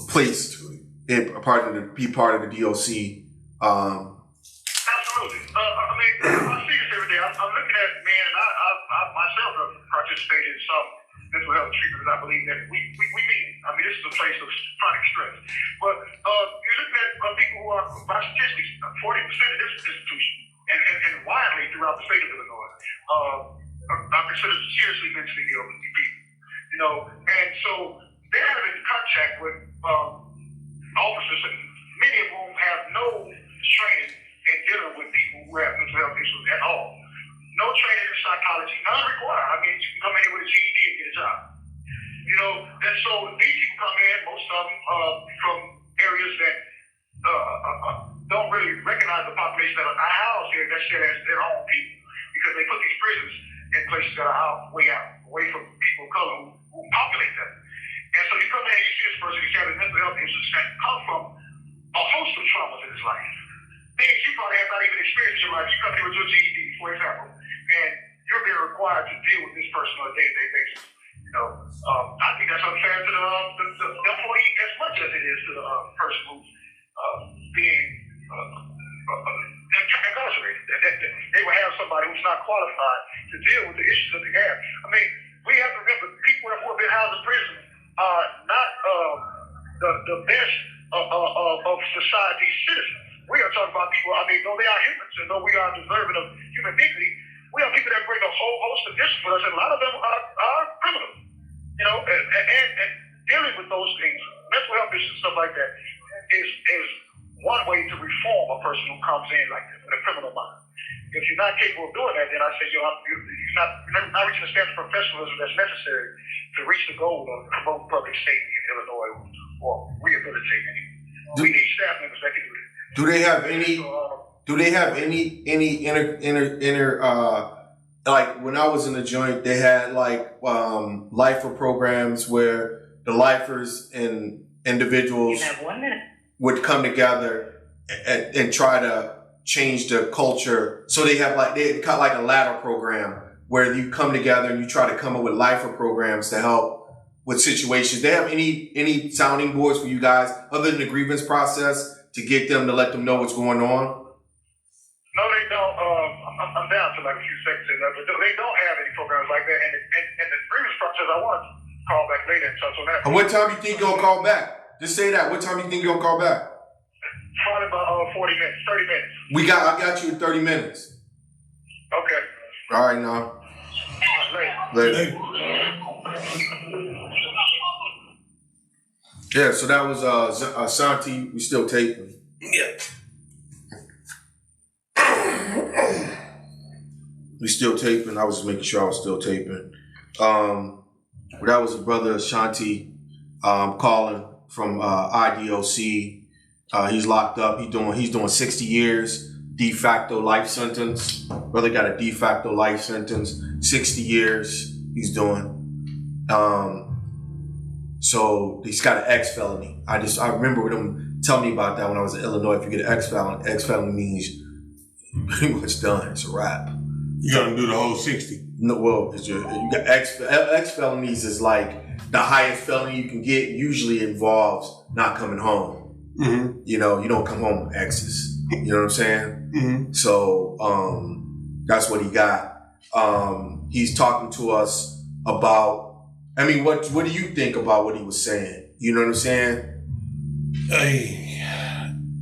F: placed in be part of the DOC.
K: Absolutely. I see this every day. I'm looking at, man, and I myself have participated in some mental health treatment, and I believe that we need it. This is a place of chronic stress. But you're looking at people who are, by statistics, 40% of this institution, and widely throughout the state of Illinois, are considered seriously mentally ill people. And so they're having contact with officers, and many of whom have no training in dealing with people who have mental health issues at all. No training in psychology, none required. You can come in with a GED and get a job. And so these people come in, most of them from areas that don't really recognize the population that are housed here necessarily as their own people, because they put these prisons in places that are way out, away from people of color who populate them. And so you come in and you see this person who's having mental health issues that come from a host of traumas in his life. Things you probably have not even experienced in your life. You come here with your GED, for example, and you're being required to deal with this person on a day-to-day basis. I think that's unfair to the employee as much as it is to the person who's being incarcerated. They will have somebody who's not qualified to deal with the issues that they have. We have to remember people who have been housed in prison are not the best of society's citizens. We are talking about people, though they are humans and though we are deserving of human dignity, we are people that bring a whole host of issues with us, and a lot of them are criminals. And dealing with those things, mental health issues, stuff like that, is one way to reform a person who comes in like this with a criminal mind. If you're not capable of doing that, then I say you're not reaching the standard of professionalism that's necessary to reach the goal of promoting public safety in Illinois or rehabilitating anyone. We need staff members that can do this.
F: Do they have any inner like when I was in the joint, they had like lifer programs where the lifers and individuals would come together and try to change the culture. So they got like a ladder program where you come together and you try to come up with lifer programs to help with situations. They have any sounding boards for you guys other than the grievance process to get them to let them know what's going on?
K: No, they don't. I'm down to like a few seconds in that, but they don't have any programs like that. And the grievance process, I want to call back later and touch on that.
F: And what time do you think you'll call back? Just say that. What time do you think you'll call back?
K: Probably about 40 minutes, 30 minutes.
F: I got you in 30 minutes.
K: Okay.
F: All right, now. Later. Yeah, so that was Ashanti. We still taping.
G: Yeah.
F: We still taping. I was just making sure I was still taping. That was a brother Ashanti calling from IDOC. He's locked up. He's doing 60 years, de-facto life sentence. Brother got a de-facto life sentence, 60 years he's doing. So he's got an X felony. I remember them telling me about that when I was in Illinois. If you get an X felony means you're pretty much done. It's a wrap.
G: You gotta do the whole 60.
F: No, well, you got X felonies is like the highest felony you can get usually involves not coming home. Mm-hmm. You know, you don't come home with exes. You know what I'm saying? Mm-hmm. So that's what he got. He's talking to us about, I mean, what do you think about what he was saying? You know what I'm saying?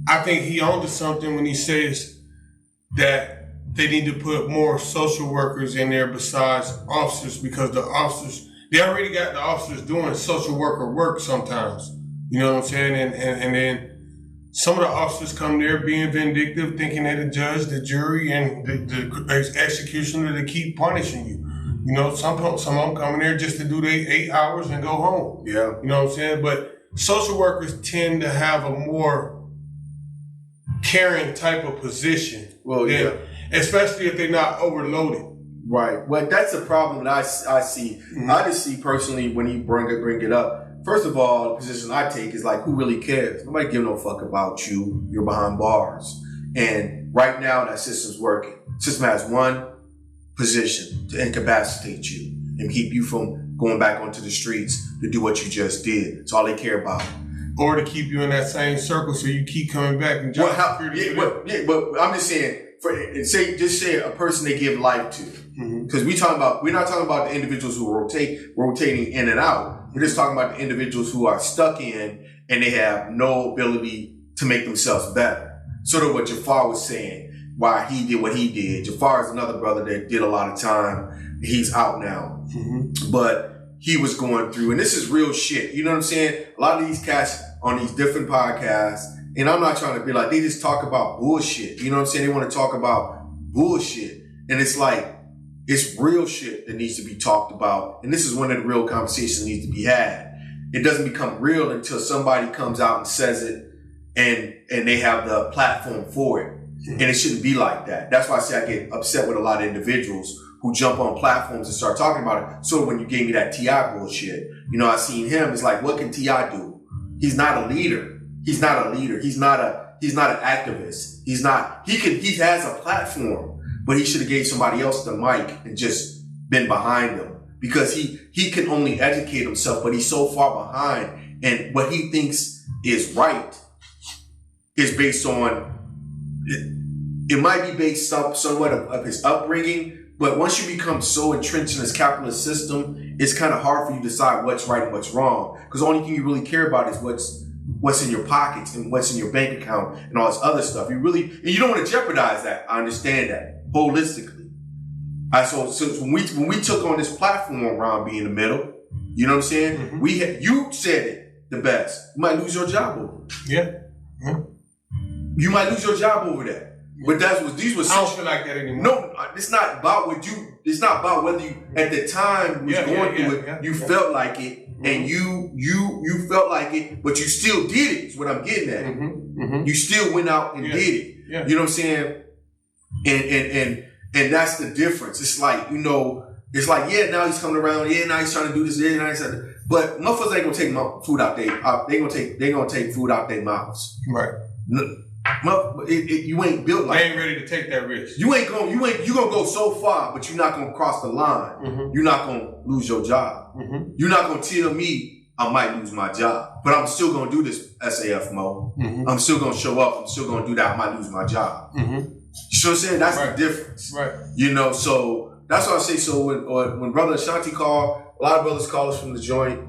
G: I think he onto something when he says that they need to put more social workers in there besides officers, because the officers, they already got the officers doing social worker work sometimes. You know what I'm saying? And then some of the officers come there being vindictive, thinking that the judge, the jury, and the executioner to keep punishing you. You know, some of them coming there just to do their 8 hours and go home.
F: Yeah.
G: You know what I'm saying? But social workers tend to have a more caring type of position.
F: Well, yeah.
G: Especially if they're not overloaded.
F: Right. Well, that's a problem that I see. Mm-hmm. I just see personally when he bring it up. First of all, the position I take is like, who really cares? Nobody give no fuck about you. You're behind bars. And right now that system's working. The system has one position: to incapacitate you and keep you from going back onto the streets to do what you just did. That's all they care about.
G: Or to keep you in that same circle so you keep coming back and
F: but I'm just saying, just say a person they give life to. Because we're not talking about the individuals who are rotating in and out. We're just talking about the individuals who are stuck in and they have no ability to make themselves better. Sort of what Jafar was saying, why he did what he did. Jafar is another brother that did a lot of time. He's out now. Mm-hmm. But he was going through, and this is real shit. You know what I'm saying? A lot of these cats on these different podcasts, and I'm not trying to be like, they just talk about bullshit. You know what I'm saying? They want to talk about bullshit. And it's like, it's real shit that needs to be talked about. And this is one of the real conversations that needs to be had. It doesn't become real until somebody comes out and says it and they have the platform for it. And it shouldn't be like that. That's why I say I get upset with a lot of individuals who jump on platforms and start talking about it. So when you gave me that T.I. bullshit, you know, I seen him. It's like, what can T.I. do? He's not a leader. He's not a leader. He's not an activist. He has a platform, but he should have gave somebody else the mic and just been behind them, because he can only educate himself, but he's so far behind, and what he thinks is right is based on, it might be based on somewhat of his upbringing, but once you become so entrenched in this capitalist system, it's kind of hard for you to decide what's right and what's wrong, because the only thing you really care about is what's in your pockets and what's in your bank account and all this other stuff. And you don't want to jeopardize that. I understand that holistically. So when we took on this platform around being in the middle, you know what I'm saying? Mm-hmm. You said it the best. You might lose your job over it.
G: Yeah. Mm-hmm.
F: You might lose your job over that. But these were.
G: I don't feel like that anymore.
F: No, it's not about it's not about whether you at the time was going through it. You felt like it, mm-hmm. and you felt like it, but you still did it. Is what I'm getting at. Mm-hmm. Mm-hmm. You still went out and did it. Yeah. You know what I'm saying? And that's the difference. It's like, you know, it's like, yeah, now he's coming around. Yeah, now he's trying to do this. Yeah, now he's trying to. But motherfuckers ain't gonna take food out they gonna take food out their mouths.
G: Right.
F: You ain't built like
G: they ain't ready to take that risk.
F: You gonna go so far, but you're not gonna cross the line. Mm-hmm. You're not gonna lose your job. Mm-hmm. You're not gonna tell me I might lose my job, but I'm still gonna do this SAF Moe. Mm-hmm. I'm still gonna show up. I'm still gonna do that. I might lose my job. Mm-hmm. You see what I'm saying? That's the difference.
G: Right.
F: You know, so that's what I say. So when Brother Ashanti called, a lot of brothers call us from the joint,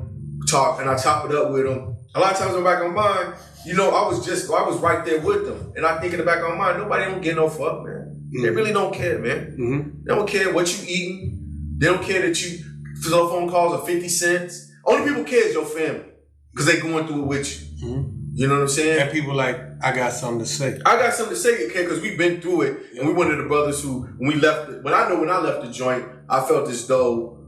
F: talk, and I chop it up with them. A lot of times I'm back on mine. You know, I was right there with them. And I think in the back of my mind, nobody don't give no fuck, man. Mm-hmm. They really don't care, man. Mm-hmm. They don't care what you eating. They don't care that cell phone calls are 50 cents. Only people care is your family. Because they going through it with you. Mm-hmm. You know what I'm saying?
G: And people like, I got something to say.
F: I got something to say, okay, because we've been through it. And we one of the brothers who, when I left the joint, I felt as though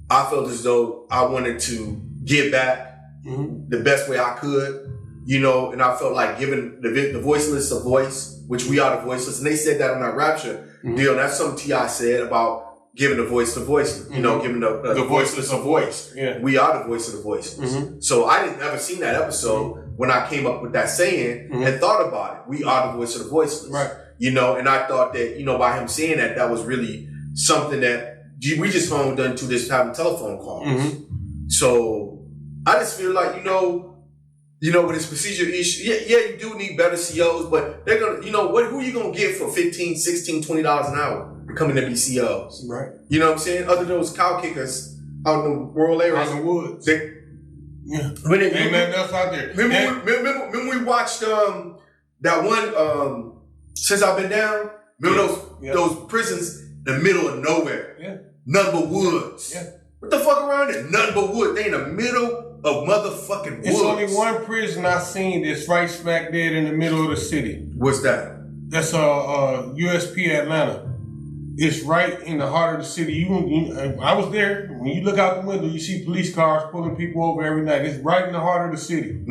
F: I wanted to give back the best way I could. You know, and I felt like giving the voiceless a voice, which we are the voiceless. And they said that on that Rapture deal. And that's something T.I. said about giving the voice to voiceless. You know, giving the voiceless a voice. Yeah. We are the voice of the voiceless. Mm-hmm. So I didn't ever seen that episode when I came up with that saying and thought about it. We are the voice of the voiceless.
G: Right.
F: You know, and I thought that, you know, by him saying that was really something that we just honed into this having telephone calls. Mm-hmm. So I just feel like, with this procedure issue, you do need better COs, but they're gonna, who are you gonna get for $15, $16, $20 an hour to come in and be COs?
G: Right.
F: You know what I'm saying? Other than those cow kickers out in the rural areas.
G: Out in the woods. Yeah. Ain't nothing else out there.
F: Remember we watched that one Since I've Been Down? Remember those prisons in the middle of nowhere?
G: Yeah.
F: Nothing but woods.
G: Yeah.
F: What the fuck around there? Nothing but woods. They in the middle of motherfucking woods.
G: It's only one prison I seen that's right smack dead in the middle of the city.
F: What's that?
G: That's USP Atlanta. It's right in the heart of the city. I was there. When you look out the window, you see police cars pulling people over every night. It's right in the heart of the city.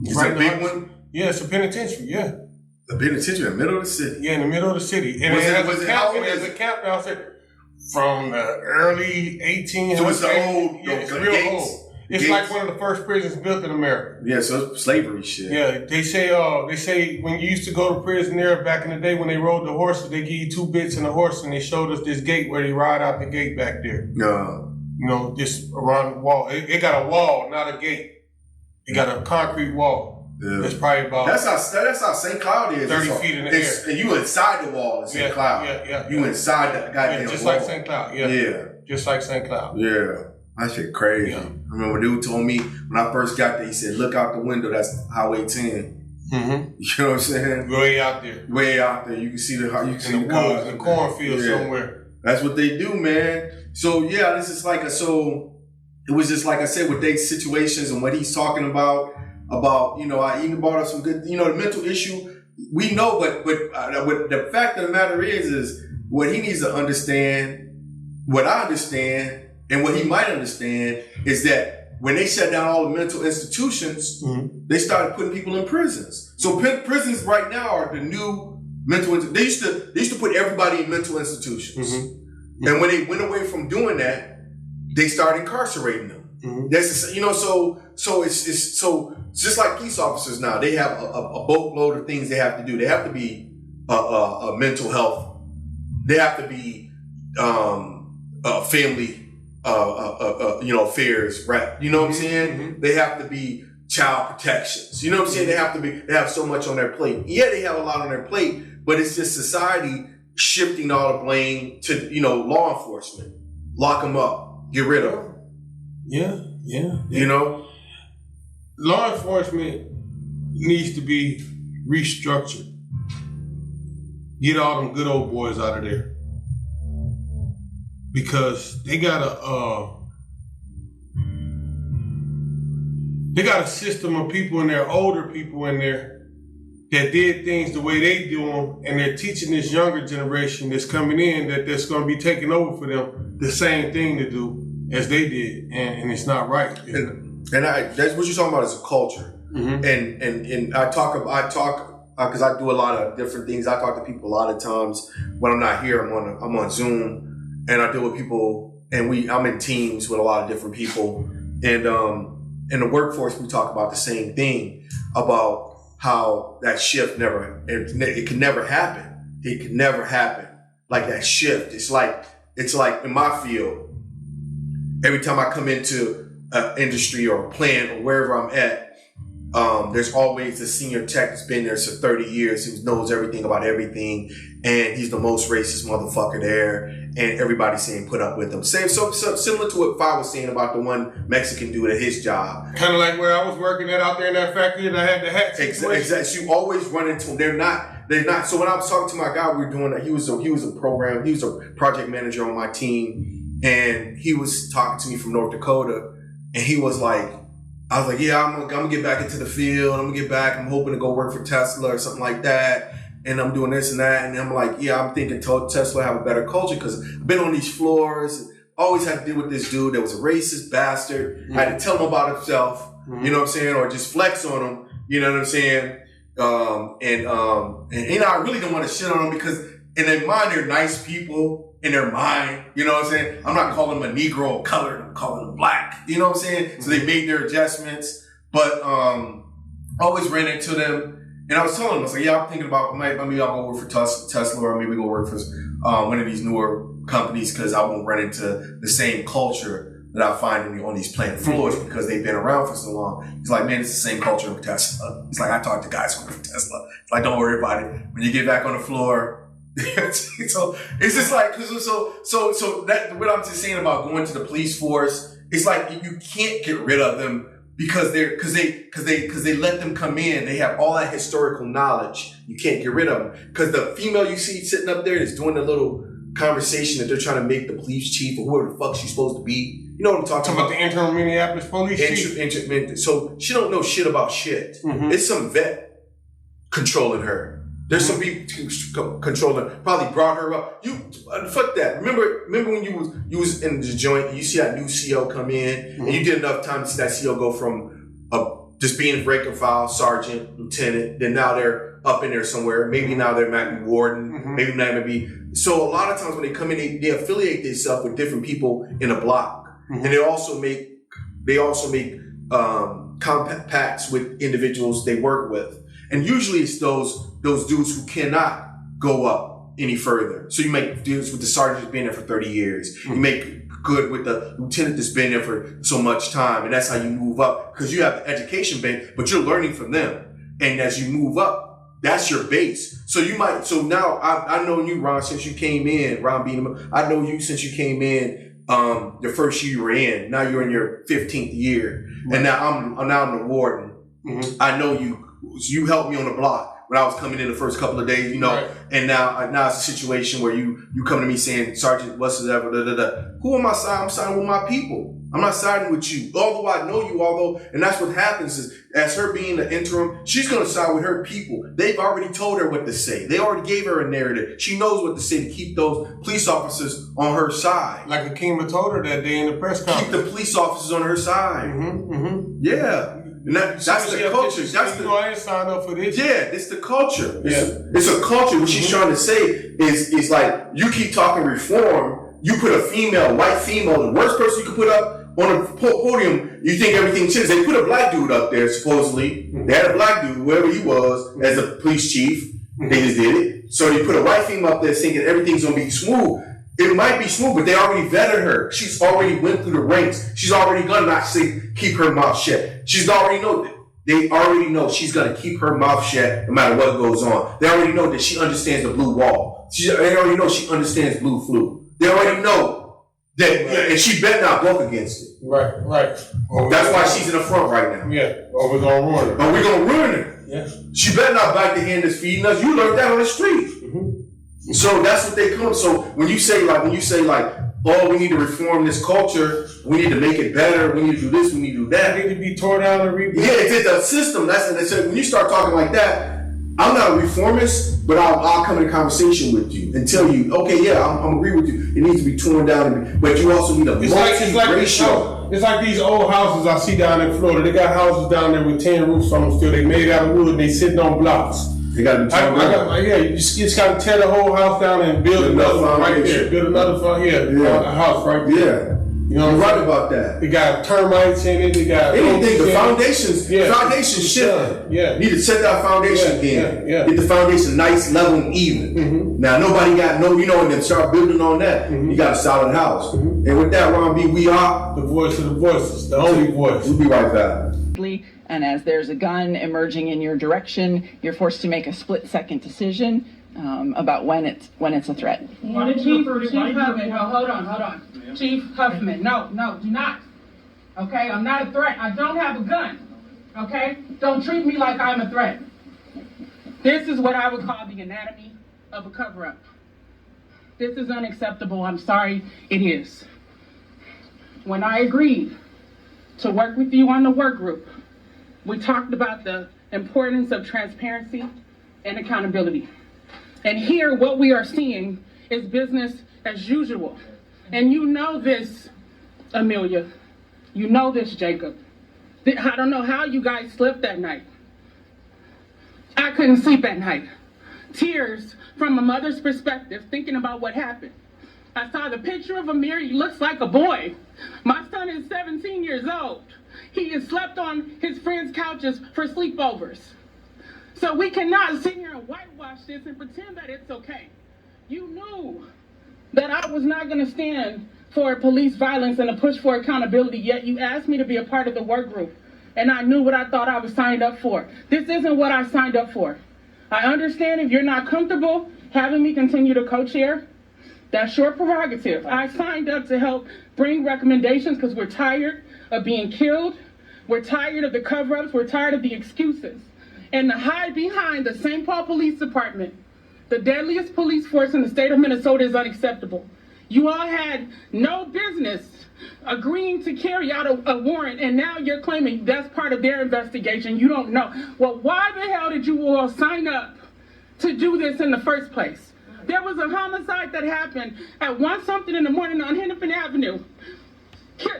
F: It's
G: right
F: a big one?
G: Yeah, it's a penitentiary, yeah.
F: A penitentiary in the middle of the city?
G: Yeah, in the middle of the city. And there's a camp downstairs from the early 1800s.
F: So it's the old,
G: it's real old. It's like one of the first prisons built in America.
F: Yeah, so it's slavery shit.
G: Yeah, they say when you used to go to prison there back in the day when they rode the horses, they give you 2 bits and a horse, and they showed us this gate where they ride out the gate back there. Just around the wall. It got a wall, not a gate. It got a concrete wall. Yeah. It's probably about
F: that's how St. Cloud is.
G: 30 feet in the air.
F: And you inside the wall in St. Cloud.
G: Yeah.
F: You inside the goddamn
G: wall. Just
F: like
G: St. Cloud. Yeah. Just like St. Cloud.
F: Yeah. That shit crazy. Yeah. I remember a dude told me when I first got there, he said, look out the window, that's Highway 10.
G: Mm-hmm.
F: You know what I'm saying?
G: Way out there.
F: Way out there. You can see the
G: woods, the cornfield somewhere.
F: That's what they do, man. So yeah, this is like it was just like I said with their situations and what he's talking about, I even brought up some good, the mental issue. We know, but the fact of the matter is what he needs to understand, what I understand, and what he might understand is that when they shut down all the mental institutions, they started putting people in prisons. So prisons right now are the new mental. They used to put everybody in mental institutions, and when they went away from doing that, they started incarcerating them. That's so it's just like police officers now. They have a boatload of things they have to do. They have to be a mental health. They have to be family. Affairs, right? You know what I'm saying? They have to be child protections. You know what I'm saying? They have so much on their plate. Yeah, they have a lot on their plate, but it's just society shifting all the blame to, law enforcement. Lock them up. Get rid of them.
G: Yeah. Law enforcement needs to be restructured. Get all them good old boys out of there. Because they got a system of people in there, older people in there, that did things the way they do them, and they're teaching this younger generation that's coming in that's going to be taking over for them the same thing to do as they did, and it's not right.
F: And that's what you're talking about is a culture. And I talk because I do a lot of different things. I talk to people a lot of times when I'm not here. I'm on Zoom. And I deal with people, and I'm in teams with a lot of different people. And in the workforce, we talk about the same thing, about how that shift it can never happen. It can never happen. Like that shift. It's like in my field, every time I come into an industry or a plant or wherever I'm at, there's always a senior tech that's been there for 30 years who knows everything about everything, and he's the most racist motherfucker there, and everybody's saying put up with him. So similar to what Fa was saying about the one Mexican dude at his job.
G: Kind of like where I was working at out there in that factory and I had the hats.
F: Exactly. So you always run into them. They're not. So when I was talking to my guy, we were doing that. He was a project manager on my team, and he was talking to me from North Dakota, and he was like, I was like, yeah, I'm gonna get back into the field. I'm gonna get back. I'm hoping to go work for Tesla or something like that. And I'm doing this and that. And I'm like, yeah, I'm thinking Tesla have a better culture because I've been on these floors. And always had to deal with this dude that was a racist bastard. I had to tell him about himself, you know what I'm saying, or just flex on him, you know what I'm saying. And I really don't want to shit on them because in their mind they're nice people. In their mind, you know what I'm saying? I'm not calling them a Negro or colored, I'm calling them black. You know what I'm saying? So they made their adjustments. But I always ran into them. And I was telling them, I was like, yeah, I'm thinking about maybe I'll go work for Tesla or maybe go work for one of these newer companies because I won't run into the same culture that I find on these plant floors because they've been around for so long. He's like, man, it's the same culture with Tesla. It's like, I talk to guys who work for Tesla. It's like, don't worry about it. When you get back on the floor, so it's just like, so that what I'm just saying about going to the police force, it's like you can't get rid of them because they let them come in. They have all that historical knowledge. You can't get rid of them because the female you see sitting up there that's doing the little conversation that they're trying to make the police chief or whoever the fuck she's supposed to be. You know what I'm talking about?
G: The interim Minneapolis police chief.
F: So she don't know shit about shit. It's some vet controlling her. There's some people controlling her. Probably brought her up. Fuck that. Remember when you was in the joint and you see that new CO come in and you did enough time to see that CO go from just being rank and file, sergeant, lieutenant, then now they're up in there somewhere. Maybe now they might be warden. Maybe now maybe. So a lot of times when they come in, they affiliate themselves with different people in a block. And they also make compacts with individuals they work with. And usually it's those dudes who cannot go up any further. So you make deals with the sergeant that's been there for 30 years. You make good with the lieutenant that's been there for so much time. And that's how you move up. Because you have the education base, but you're learning from them. And as you move up, that's your base. So now I know you, Ron, since you came in, Ron Beanham, I know you since you came in the first year you were in. Now you're in your 15th year. And now I'm the warden. I know you. You helped me on the block when I was coming in the first couple of days, and now it's a situation where you come to me saying, Sergeant, whatsoever, Who am I siding? I'm siding with my people. I'm not siding with you. Although I know you, and that's what happens is, as her being the interim, she's going to side with her people. They've already told her what to say. They already gave her a narrative. She knows what to say to keep those police officers on her side.
G: Like Akima told her that day in the press conference.
F: Keep the police officers on her side. Yeah. And that's the culture.
G: I ain't signed up for this.
F: Yeah, it's the culture. It's a culture. What she's trying to say is like, you keep talking reform, you put a white female, the worst person you could put up on a podium, you think everything changes. They put a black dude up there, supposedly. They had a black dude, whoever he was, as a police chief. They just did it. So they put a white female up there thinking everything's going to be smooth. It might be smooth, but they already vetted her. She's already went through the ranks. She's already gonna not say keep her mouth shut. She's already know that. They already know she's gonna keep her mouth shut no matter what goes on. They already know that she understands the blue wall. They already know she understands blue flu. They already know that, and she better not vote against it.
G: Right.
F: That's why she's in the front right now.
G: Yeah. Or we're gonna ruin her.
F: We're gonna ruin her.
G: Yeah.
F: She better not bite the hand that's feeding us. You learned that on the street. So that's what they come. So when you say like, oh, we need to reform this culture, we need to make it better, we need to do this, we need to do that.
G: It need to be torn down and rebuilt.
F: Yeah, it's a system. When you start talking like that, I'm not a reformist, but I'll come in a conversation with you and tell you, okay, yeah, I'm agree with you. It needs to be torn down, but you also need a multi-racial.
G: It's like these old houses I see down in Florida. They got houses down there with 10 roofs on them still. They made out of wood and they sitting on blocks.
F: They got to be torn down.
G: You just got to tear the whole house down and build another one right there. Build another house right there.
F: Yeah. You know, you're right about that.
G: They got termites in it. They got
F: anything. The foundations shifting.
G: Yeah.
F: Need to set that foundation again.
G: Yeah.
F: Get the foundation nice, level, and even. Now nobody got and then start building on that. You got a solid house. And with that, Ron B, we are
G: the voice of the voices, the only voice.
F: We'll be right back.
L: And as there's a gun emerging in your direction, you're forced to make a split-second decision about when it's a threat.
M: Chief Huffman, hold on. Chief Huffman, no, do not. Okay, I'm not a threat. I don't have a gun. Okay, don't treat me like I'm a threat. This is what I would call the anatomy of a cover-up. This is unacceptable. I'm sorry, it is. When I agreed to work with you on the work group, we talked about the importance of transparency and accountability. And here, what we are seeing is business as usual. And you know this, Amelia. You know this, Jacob. I don't know how you guys slept that night. I couldn't sleep at night. Tears from a mother's perspective, thinking about what happened. I saw the picture of Amir. He looks like a boy. My son is 17 years old. He has slept on his friends' couches for sleepovers. So we cannot sit here and whitewash this and pretend that it's okay. You knew that I was not going to stand for police violence and a push for accountability, yet you asked me to be a part of the work group, and I knew what I thought I was signed up for. This isn't what I signed up for. I understand if you're not comfortable having me continue to co-chair, that's your prerogative. I signed up to help bring recommendations because we're tired of being killed. We're tired of the cover-ups. We're tired of the excuses. And to hide behind the St. Paul Police Department, the deadliest police force in the state of Minnesota, is unacceptable. You all had no business agreeing to carry out a warrant, and now you're claiming that's part of their investigation. You don't know. Well, why the hell did you all sign up to do this in the first place? There was a homicide that happened at 1-something in the morning on Hennepin Avenue.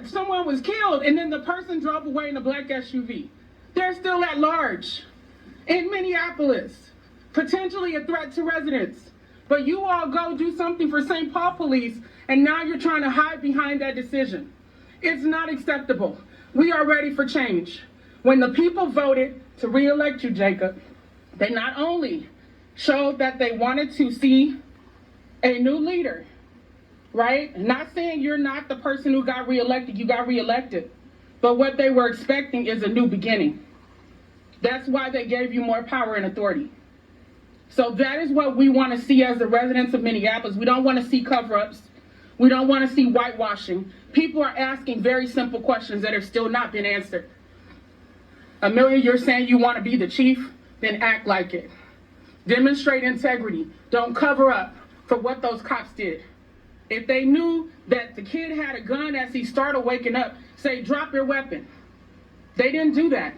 M: Someone was killed, and then the person drove away in a black SUV. They're still at large in Minneapolis, potentially a threat to residents. But you all go do something for St. Paul Police, and now you're trying to hide behind that decision. It's not acceptable. We are ready for change. When the people voted to re-elect you, Jacob, they not only showed that they wanted to see a new leader, right? Not saying you're not the person who got reelected, you got reelected. But what they were expecting is a new beginning. That's why they gave you more power and authority. So that is what we want to see as the residents of Minneapolis. We don't want to see cover-ups. We don't want to see whitewashing. People are asking very simple questions that have still not been answered. Amelia, you're saying you want to be the chief? Then act like it. Demonstrate integrity. Don't cover up for what those cops did. If they knew that the kid had a gun as he started waking up, say, drop your weapon. They didn't do that.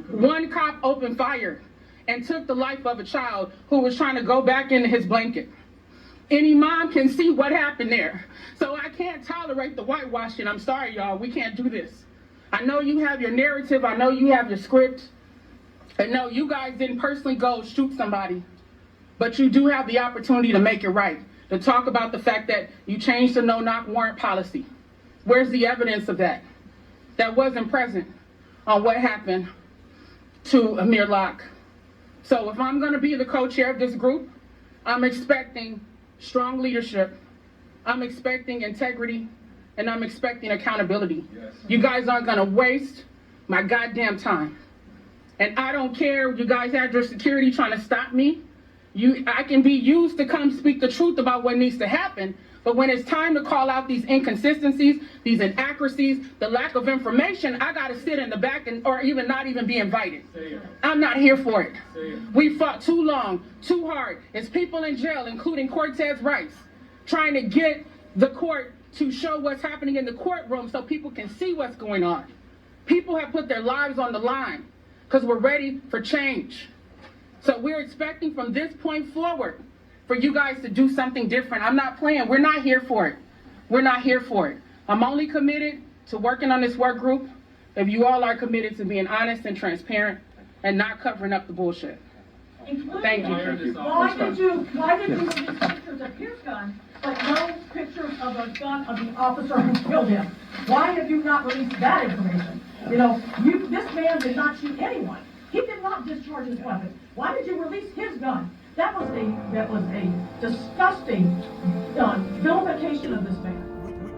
M: One cop opened fire and took the life of a child who was trying to go back into his blanket. Any mom can see what happened there. So I can't tolerate the whitewashing. I'm sorry, y'all. We can't do this. I know you have your narrative. I know you have your script. And no, you guys didn't personally go shoot somebody. But you do have the opportunity to make it right. To talk about the fact that you changed the no-knock warrant policy. Where's the evidence of that? That wasn't present on what happened to Amir Locke. So if I'm going to be the co-chair of this group, I'm expecting strong leadership, I'm expecting integrity, and I'm expecting accountability. Yes. You guys aren't going to waste my goddamn time. And I don't care if you guys have your security trying to stop me. I can be used to come speak the truth about what needs to happen, but when it's time to call out these inconsistencies, these inaccuracies, the lack of information, I gotta sit in the back or even not even be invited. I'm not here for it. We fought too long, too hard. It's people in jail, including Cortez Rice, trying to get the court to show what's happening in the courtroom so people can see what's going on. People have put their lives on the line because we're ready for change. So we're expecting from this point forward for you guys to do something different. I'm not playing. We're not here for it. We're not here for it. I'm only committed to working on this work group if you all are committed to being honest and transparent and not covering up the bullshit. Thank you.
N: Why did you release pictures of his gun, but no pictures of a gun of the officer who killed him? Why have you not released that information? You know, this man did not shoot anyone. He did not discharge his weapon. Why did you release his gun? That was a disgusting vilification of this man.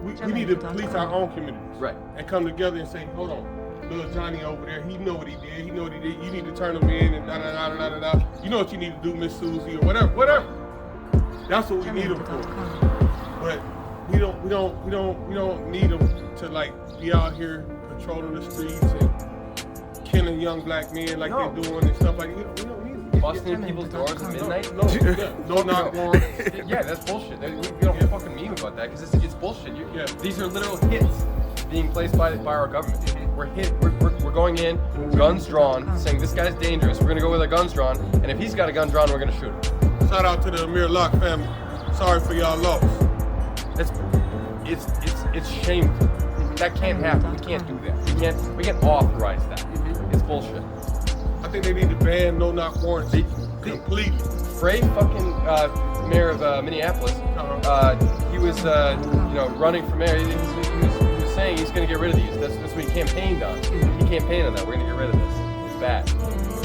G: We need to police our own communities. Right. And come together and say, hold on, little Johnny over there, he know what he did, you need to turn him in and da-da-da-da-da-da. You know what you need to do, Miss Susie, or whatever. That's what we need them for. But we don't need them to like be out here patrolling the streets and killing young black men like they're doing and stuff like that. We don't need them.
O: Busting in people's doors at midnight?
G: No knock warrants.
O: Yeah, that's bullshit. We don't fucking meme about that because it's bullshit. These are literal hits being placed by our government. We're going in, guns drawn, saying this guy's dangerous. We're gonna go with our guns drawn, and if he's got a gun drawn, we're gonna shoot him.
G: Shout out to the Amir Locke family. Sorry for y'all loss.
O: It's shameful. That can't happen. We can't do that. We can't authorize that. It's bullshit.
G: I think they need to ban no-knock warrants completely.
O: Frey, fucking mayor of Minneapolis, he was running for mayor. He was saying he's going to get rid of these. That's what he campaigned on. He campaigned on that. We're going to get rid of this. It's bad.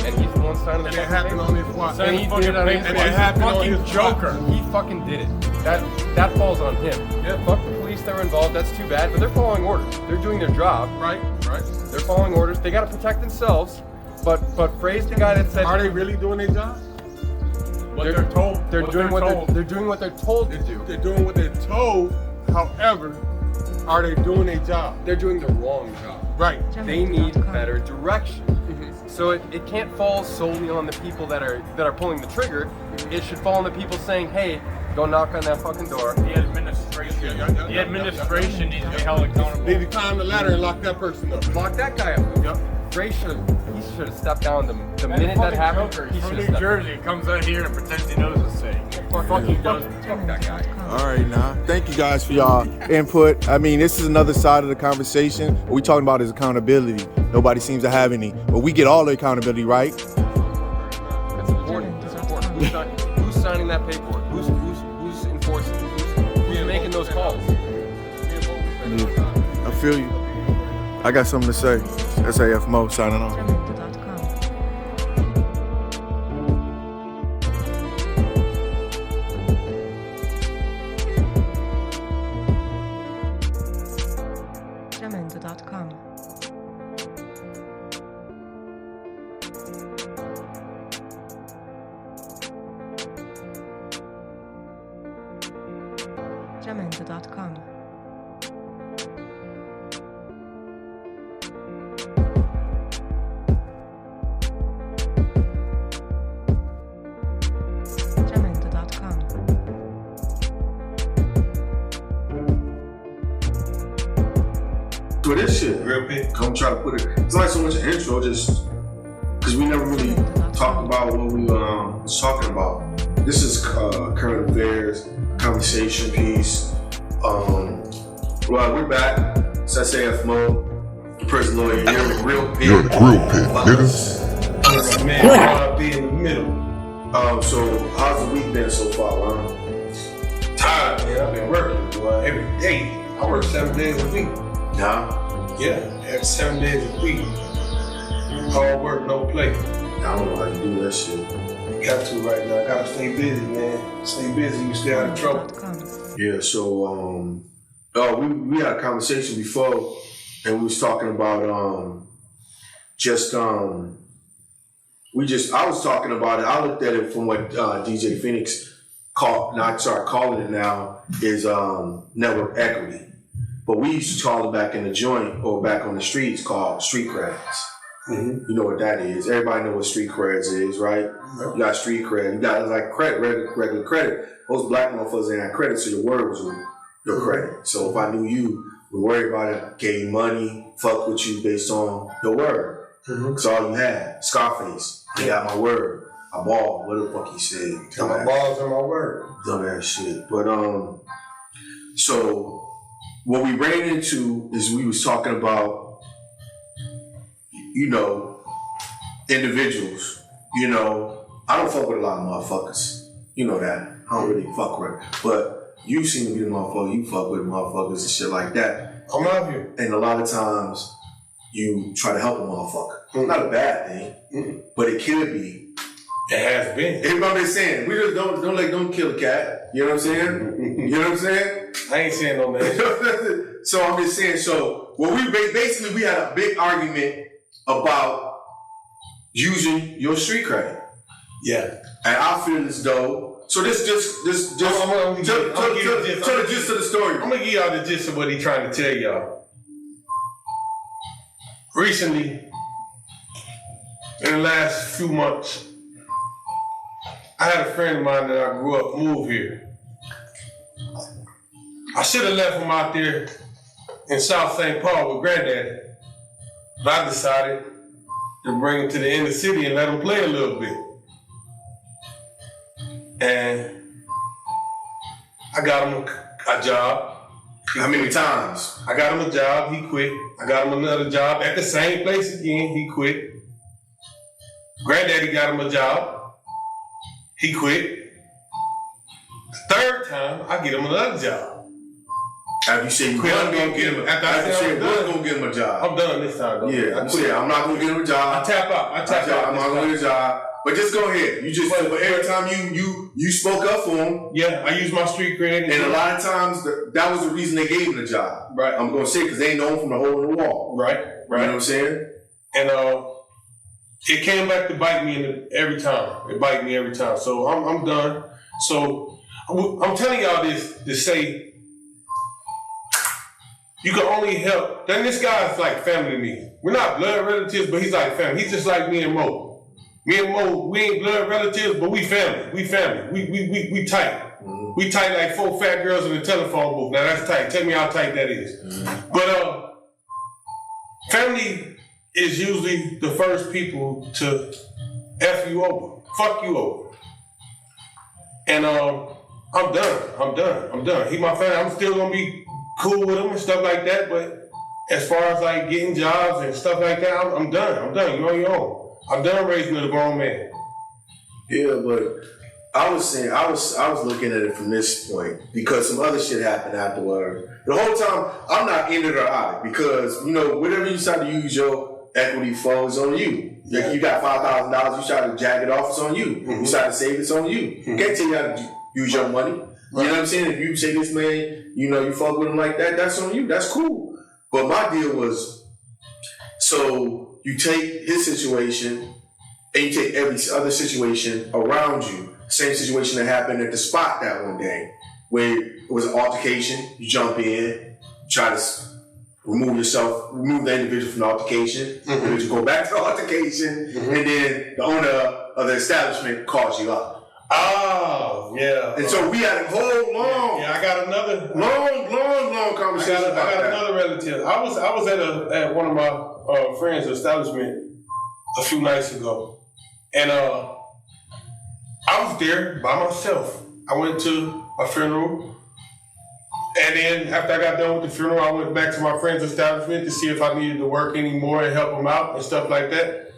O: And he's the one signing the
G: And it happened on his watch.
O: And he did it on his watch.
G: Joker.
O: He fucking did it. That falls on him.
G: Yeah.
O: Fuck the police. that were involved, that's too bad, but they're following orders. They're doing their job.
G: Right.
O: They're following orders. They got to protect themselves. But phrase the guy that said,
G: are they really doing their job?
O: They're doing what they're told to do.
G: They're doing what they're told. However, are they doing their job?
O: They're doing the wrong job.
G: Right.
O: They need better direction. So it can't fall solely on the people that are pulling the trigger. It should fall on the people saying, hey, go knock on that fucking door.
P: The administration needs to be held accountable.
G: They need to climb the ladder and lock that person up.
O: Lock that guy up.
G: Yep.
O: He should have stepped down the minute that happened. He
P: From
O: should have
P: New Jersey comes out here and pretends he knows his thing. Fuck he doesn't.
O: Fuck that guy.
F: All right, now. Thank you guys for y'all input. I mean, this is another side of the conversation. What we talking about is accountability. Nobody seems to have any, but we get all the accountability, right?
O: It's important. Who's signing that paperwork? Who's enforcing? Who's making those calls?
F: Yeah, I feel you. I got something to say. SAF Moe signing off.
Q: Jamendo.com.
F: So this shit, real quick, come try to put it. It's not so much an intro, just because we never really talked about what we was talking about. This is current affairs, conversation piece. Well, we're back. It's SAF Moe, prison lawyer. You're in the real pit.
C: You're in the grill pit, nigga.
G: Man, I'll be in the middle.
F: So how's the week been so far, Ron?
G: Tired, man. I've been working every day. I work 7 days a week.
F: Nah?
G: Yeah, 7 days a week. Hard work, no play.
F: I don't know how you do that shit.
G: Got to right now. Gotta stay busy, man. Stay busy, you stay out of trouble.
F: Yeah, so we had a conversation before, and we was talking about I was talking about it. I looked at it from what DJ Phoenix calling it now is network equity. But we used to call it back in the joint or back on the streets called street creds. You know what that is. Everybody know what street creds is, right? You got street cred. You got like credit, regular credit. Those black motherfuckers ain't had credit, so your word was your credit. So if I knew you, we worried about it, gave you money, fuck with you based on your word. That's all you had. Scarface, he got my word. I ball, what the fuck he said.
G: My balls are my word.
F: Dumbass shit. But so what we ran into is we was talking about, individuals. I don't fuck with a lot of motherfuckers. You know that. I don't really fuck with. But you seem to be the motherfucker. You fuck with motherfuckers and shit like that.
G: I'm out here.
F: And a lot of times you try to help a motherfucker. It's not a bad thing, but it could be.
G: It has been.
F: It's what I'm saying. We just don't kill a cat. You know what I'm saying? You know what I'm saying?
G: I ain't saying no man.
F: So I'm just saying. So we had a big argument about using your street credit.
G: Yeah.
F: And I feel as though. So this tell the gist of the story.
G: I'm gonna give y'all the gist of what he's trying to tell y'all. Recently, in the last few months, I had a friend of mine that I grew up move here. I should have left him out there in South St. Paul with Granddaddy, but I decided to bring him to the inner city and let him play a little bit. And I got him a job.
F: How many times?
G: I got him a job, he quit. I got him another job at the same place again, he quit. Granddaddy got him a job, he quit. The third time, I get him another job.
F: After you say you
G: Quit,
F: wasn't gonna get him, after you say you wasn't gonna get him a job.
G: I'm done this time, though.
F: Yeah, you said I'm not gonna get him a job.
G: I tap out.
F: I'm not gonna get a job. But just go ahead. You just but every time you spoke up for him.
G: Yeah, I use my street cred.
F: And a lot of times that was the reason they gave him the job.
G: Right.
F: I'm gonna say because they know him from the hole in the wall.
G: Right.
F: You know what I'm saying?
G: And it came back to bite me every time. It bite me every time. So I'm done. So I'm telling y'all this to say you can only help. Then this guy's like family to me. We're not blood relatives, but he's like family. He's just like me and Mo. Me and Mo, we ain't blood relatives, but we family. We family. We tight. Mm-hmm. We tight like 4 fat girls in the telephone booth. Now that's tight. Tell me how tight that is. Mm-hmm. But family is usually the first people to F you over, fuck you over. And I'm done. He my family. I'm still gonna be cool with him and stuff like that. But as far as like getting jobs and stuff like that, I'm done. You're on your own. I'm done raising a grown man.
F: Yeah, but I was saying I was looking at it from this point because some other shit happened afterward. The whole time I'm not in it or out because whatever you decide to use your equity for is on you. Like you got $5,000, you try to jack it off, it's on you. Mm-hmm. You try to save it's on you. Mm-hmm. Can't tell you how to use your money. Right. You know what I'm saying? If you say this man, you fuck with him like that, that's on you. That's cool. But my deal was so. You take his situation and you take every other situation around you. Same situation that happened at the spot that one day where it was an altercation. You jump in, try to remove the individual from the altercation, and then you go back to the altercation, and then the owner of the establishment calls you up.
G: Oh, yeah.
F: And so we had a whole long,
G: I got another
F: long conversation about that.
G: I got another relative. I was at one of my friend's establishment a few nights ago, and I was there by myself. I went to a funeral, and then after I got done with the funeral, I went back to my friend's establishment to see if I needed to work anymore and help him out and stuff like that.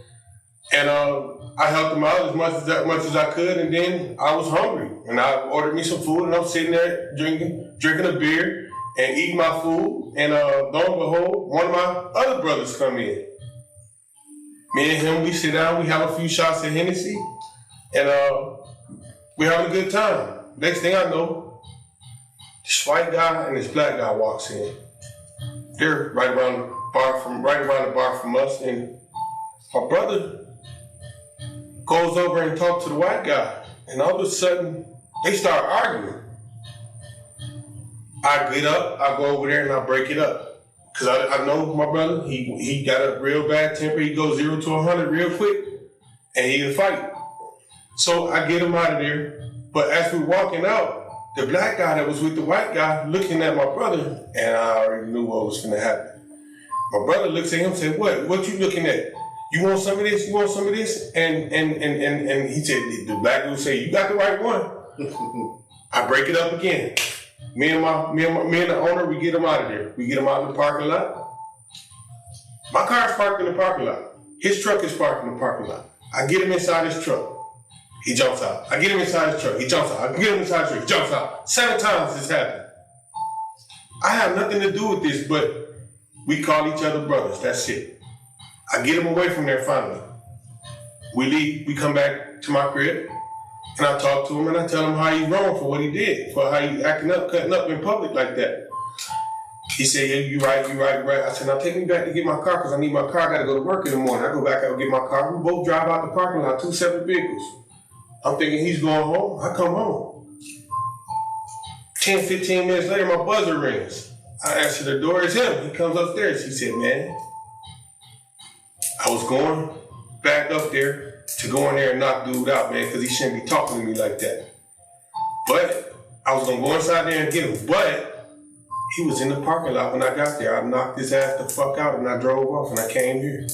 G: And I helped him out as much as I could, and then I was hungry, and I ordered me some food, and I'm sitting there drinking a beer and eating my food, and lo and behold, one of my other brothers come in. Me and him, we sit down, we have a few shots of Hennessy, and we're having a good time. Next thing I know, this white guy and this black guy walks in. They're right around the bar from us, and my brother goes over and talks to the white guy, and all of a sudden, they start arguing. I get up, I go over there and I break it up. Cause I know my brother, he got a real bad temper. He goes 0 to 100 real quick and he'll fight. So I get him out of there. But as we're walking out, the black guy that was with the white guy looking at my brother, and I already knew what was gonna happen. My brother looks at him and said, what you looking at? You want some of this? You want some of this? And he said, the black dude said, you got the right one. I break it up again. Me and the owner, we get him out of there. We get him out of the parking lot. My car's parked in the parking lot. His truck is parked in the parking lot. I get him inside his truck. He jumps out. I get him inside his truck. He jumps out. I get him inside his truck. He jumps out. 7 times this happened. I have nothing to do with this, but we call each other brothers. That's it. I get him away from there finally. We leave. We come back to my crib. And I talk to him and I tell him how he's wrong for what he did, for how he acting up, cutting up in public like that. He said, yeah, you right. I said, now take me back to get my car because I need my car. I got to go to work in the morning. I go back out and get my car. We both drive out the parking lot, 2 separate vehicles. I'm thinking he's going home. I come home. 10, 15 minutes later, my buzzer rings. I answer the door. It's him. He comes upstairs. He said, man, I was going back up there to go in there and knock dude out, man, because he shouldn't be talking to me like that. But I was going to go inside there and get him. But he was in the parking lot when I got there. I knocked his ass the fuck out and I drove off and I came here.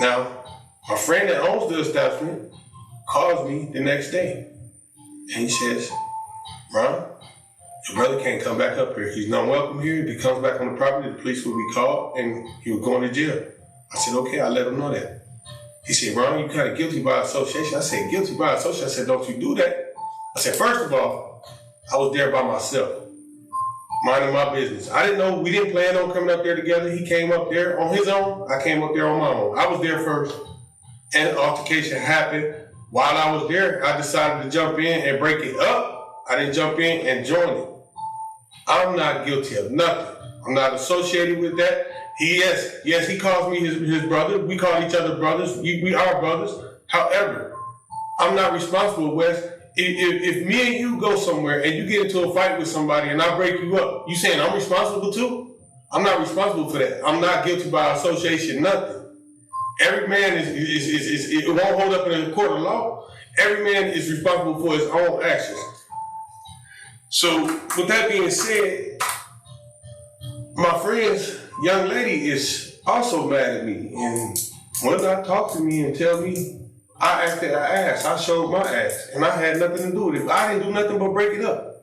G: Now, my friend that owns the establishment calls me the next day. And he says, Ron, your brother can't come back up here. He's not welcome here. If he comes back on the property, the police will be called and he will go into jail. I said, okay, I'll let him know that. He said, Ron, you kind of guilty by association. I said, guilty by association? I said, don't you do that. I said, first of all, I was there by myself. minding my business. I didn't know, we didn't plan on coming up there together. He came up there on his own. I came up there on my own. I was there first, and an altercation happened. While I was there, I decided to jump in and break it up. I didn't jump in and join it. I'm not guilty of nothing. I'm not associated with that. Yes, he calls me his brother. We call each other brothers. We are brothers. However, I'm not responsible, Wes. If me and you go somewhere and you get into a fight with somebody and I break you up, you saying I'm responsible too? I'm not responsible for that. I'm not guilty by association, nothing. Every man it won't hold up in a court of law. Every man is responsible for his own actions. So with that being said, my friend's young lady is also mad at me and will not talk to me and tell me I acted I ass. I showed my ass, and I had nothing to do with it. I didn't do nothing but break it up.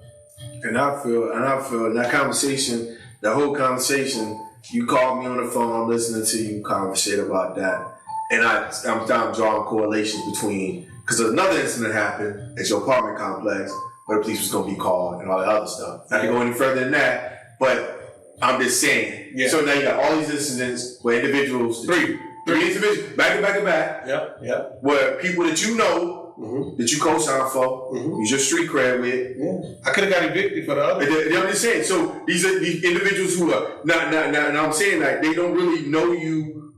F: And I feel in that conversation, the whole conversation, you called me on the phone, I'm listening to you conversate about that. And I'm drawing correlations between, because another incident happened at your apartment complex where the police was going to be called and all that other stuff. Not to go any further than that, but I'm just saying. Yeah. So now you got all these incidents where individuals, three individuals, back to back.
G: Yep.
F: Where people that you know, that you co-sign for, use your street cred with.
G: Yeah. I could have got evicted for the other.
F: I'm just saying. So these are these individuals who are not. I'm saying that they don't really know you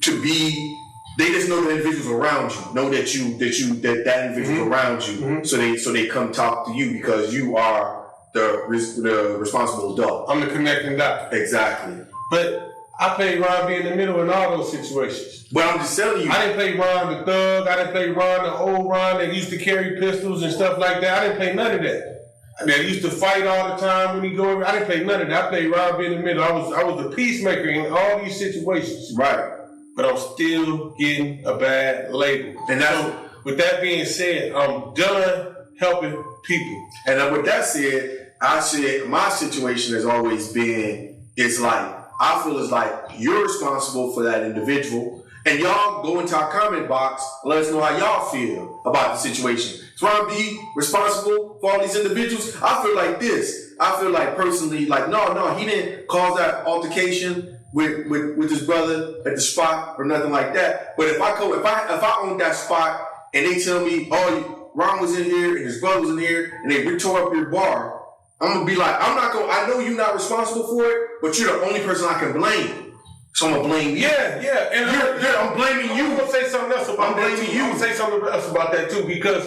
F: to be. They just know the individuals around you. Know that that individual around you. So they come talk to you because you are the responsible adult.
G: I'm the connecting dot.
F: Exactly.
G: But I played Ron B in the middle in all those situations.
F: But I'm just telling you.
G: I didn't play Ron the thug. I didn't play Ron the old Ron that used to carry pistols and stuff like that. I didn't play none of that. That used to fight all the time when he go over. I didn't play none of that. I played Ron B in the middle. I was the peacemaker in all these situations.
F: Right.
G: But I'm still getting a bad label.
F: And
G: so, with that being said, I'm done helping people.
F: And with that said, I said my situation has always been, it's like, I feel it's like you're responsible for that individual, and y'all go into our comment box and let us know how y'all feel about the situation. So I'm be responsible for all these individuals. I feel like this. I feel like personally, like no, he didn't cause that altercation with his brother at the spot or nothing like that. But if I own that spot and they tell me, oh, Ron was in here and his brother was in here and they tore up your bar, I'm gonna be like, I know you're not responsible for it, but you're the only person I can blame. So I'm gonna blame you.
G: Yeah. And
F: I'm blaming you.
G: I'm gonna say something else about that too. I'm gonna say something else about that too, because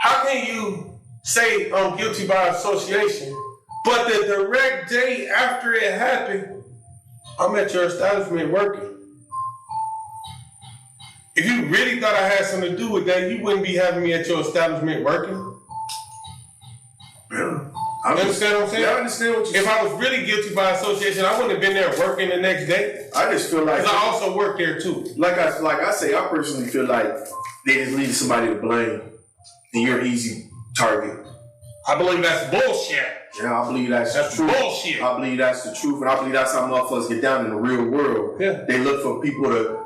G: how can you say I'm guilty by association, but the direct day after it happened, I'm at your establishment working? If you really thought I had something to do with that, you wouldn't be having me at your establishment working.
F: Yeah.
G: You understand what I'm saying?
F: Yeah, I understand what you're saying.
G: If I was really guilty by association, I wouldn't have been there working the next day.
F: I just feel like,
G: because I also work there too.
F: Like I say, I personally feel like they just needed somebody to blame, and you're an easy target.
G: I believe that's bullshit.
F: Yeah, I believe that's true.
G: Bullshit.
F: I believe that's the truth, and I believe that's how motherfuckers get down in the real world.
G: Yeah.
F: They look for people to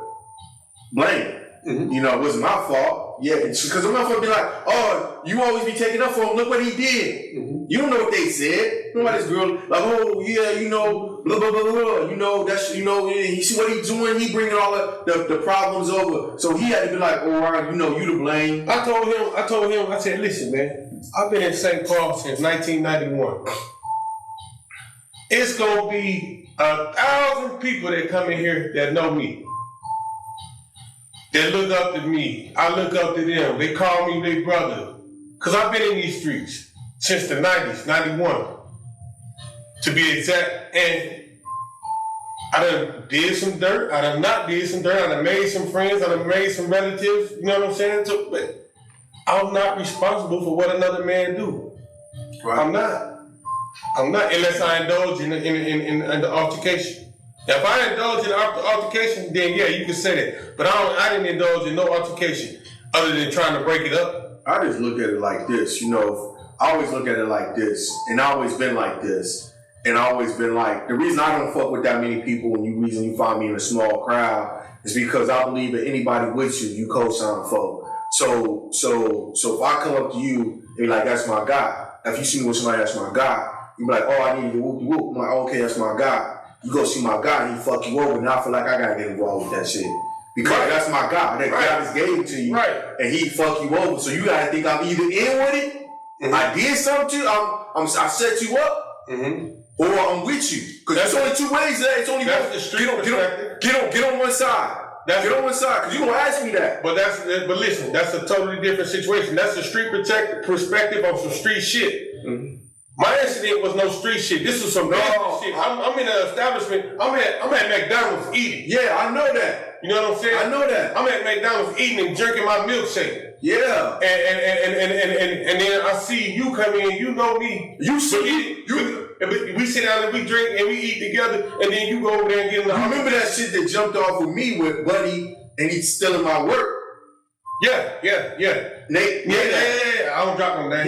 F: blame. You know, it wasn't my fault. Yeah, because the motherfucker be like, oh, you always be taking up for him. Look what he did. You don't know what they said. You know why this girl, like, oh, yeah, you know, blah, blah, blah, blah. You know, that's, you know, you see what he's doing? He bringing all the problems over. So he had to be like, oh, you know, you to blame.
G: I told him, I said, listen, man, I've been in St. Paul since 1991. It's going to be 1,000 people that come in here that know me. They look up to me. I look up to them. They call me their brother. Because I've been in these streets since the 90s, 91, to be exact. And I done did some dirt. I done not did some dirt. I done made some friends. I done made some relatives. You know what I'm saying? So, but I'm not responsible for what another man do. Right. I'm not, unless I indulge in the altercation. Now, if I indulge in altercation, then yeah, you can say that. But I didn't indulge in no altercation other than trying to break it up.
F: I just look at it like this, you know. I always look at it like this, and I always been like this, and I always been like, the reason I don't fuck with that many people, and the reason you find me in a small crowd, is because I believe that anybody with you co-sign for. So if I come up to you and be like, that's my guy. If you see me with somebody, that's my guy. You be like, oh, I need to whoop you whoop. I'm like, okay, that's my guy. You go see my guy, and he fuck you over, and I feel like I gotta get involved with that shit. Because that's my guy. That guy just gave it to you. Right. And he fuck you over. So you gotta think I'm either in with it, I did something to you, I set you up, or I'm with you. Because there's only two ways there. It's only
G: that's the street perspective.
F: Get on one side. Get on one side, because you gonna ask me that.
G: But listen, that's a totally different situation. That's the street perspective of some street shit. My incident was no street shit. This was some business shit. I'm in an establishment. I'm at McDonald's eating.
F: Yeah, I know that.
G: You know what I'm saying?
F: I know that.
G: I'm at McDonald's eating and drinking my milkshake.
F: Yeah.
G: And then I see you come in. You know me.
F: You see
G: we sit down and we drink and we eat together, and then you go over there and get in the
F: house. Remember that shit that jumped off with me with Buddy, and he's stealing my work?
G: Yeah.
F: Nate,
G: yeah. I don't drop him down.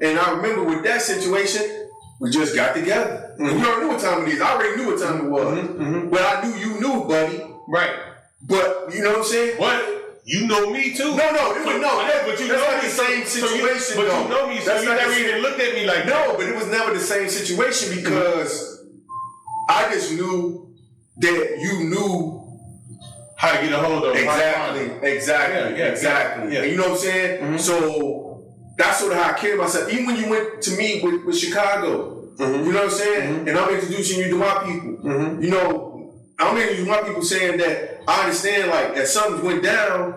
F: And I remember with that situation, we just got together. You already knew what time it is. I already knew what time it was. But I knew you knew, buddy.
G: Right.
F: But you know what I'm saying?
G: But you know me too.
F: But you know me. The same situation.
G: But you know me, so you never even looked at me like that.
F: No, but it was never the same situation because I just knew that you knew
G: how to get a hold of it.
F: Exactly.
G: Yeah.
F: And you know what I'm saying? So that's sort of how I carry myself. Even when you went to me with Chicago, you know what I'm saying? And I'm introducing you to my people. You know, I'm introducing my people saying that I understand, like, if something went down,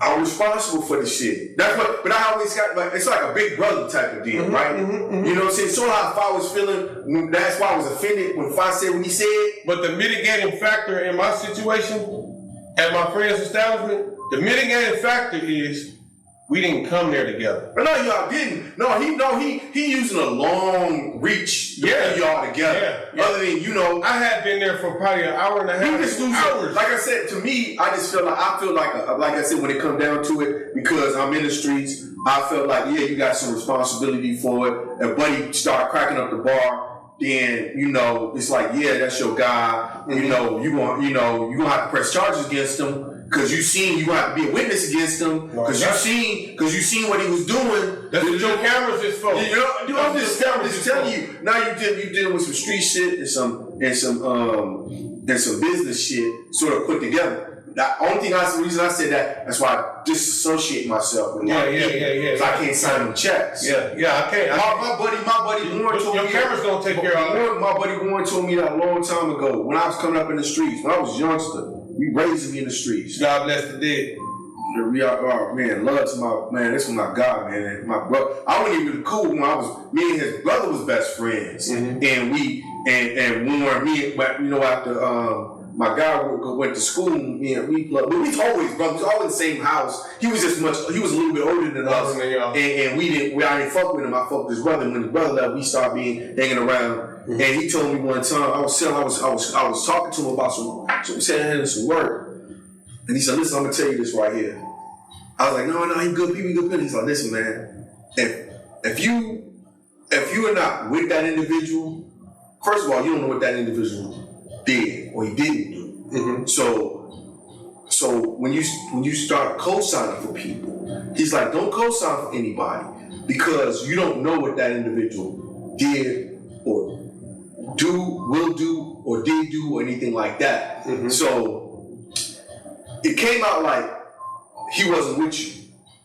F: I'm responsible for the shit. That's what, but I always got, like, it's like a big brother type of deal, right? You know what I'm saying? So how Fa was feeling, that's why I was offended when Fa said what he said.
G: But the mitigating factor in my situation, at my friend's establishment, the mitigating factor is we didn't come there together.
F: But no, y'all didn't. He using a long reach to put y'all together.
G: Yeah.
F: Other than, you know,
G: I had been there for probably an hour and a half.
F: Hours. Like I said, to me, I just feel like I said, when it comes down to it, because I'm in the streets, I felt like, yeah, you got some responsibility for it. If Buddy start cracking up the bar, then, you know, it's like, yeah, that's your guy. You know, you're gonna have to press charges against him. Cause you have to be a witness against him. Cause you seen what he was doing.
G: That's what your cameras is for.
F: You know, I'm just telling you. Now you dealing with some street shit and some business shit sort of put together. The reason I said that's why I disassociate myself with
G: Yeah.
F: Because I can't sign them checks.
G: Yeah, I can't.
F: My buddy Warren told me.
G: Your camera's gonna take care of it.
F: My buddy Warren told me that a long time ago when I was coming up in the streets, when I was a youngster. You raising me in the streets.
G: God bless the dead.
F: Oh man, love to my man. This was my God, man. My brother. I wasn't even cool when me and his brother was best friends, and we and Warren, after my guy went to school, me and we but we always brothers. We was all in the same house. He was a little bit older than us, and I didn't fuck with him. I fucked with his brother. When his brother left, we started hanging around. And he told me one time, I was talking to him about some work. And he said, listen, I'm gonna tell you this right here. I was like, no, he good people. He's like, listen, man, if you are not with that individual, first of all, you don't know what that individual did or he didn't do. So when you start co-signing for people, he's like, don't co-sign for anybody because you don't know what that individual did or will do, or did do, or anything like that. So it came out like he wasn't with you.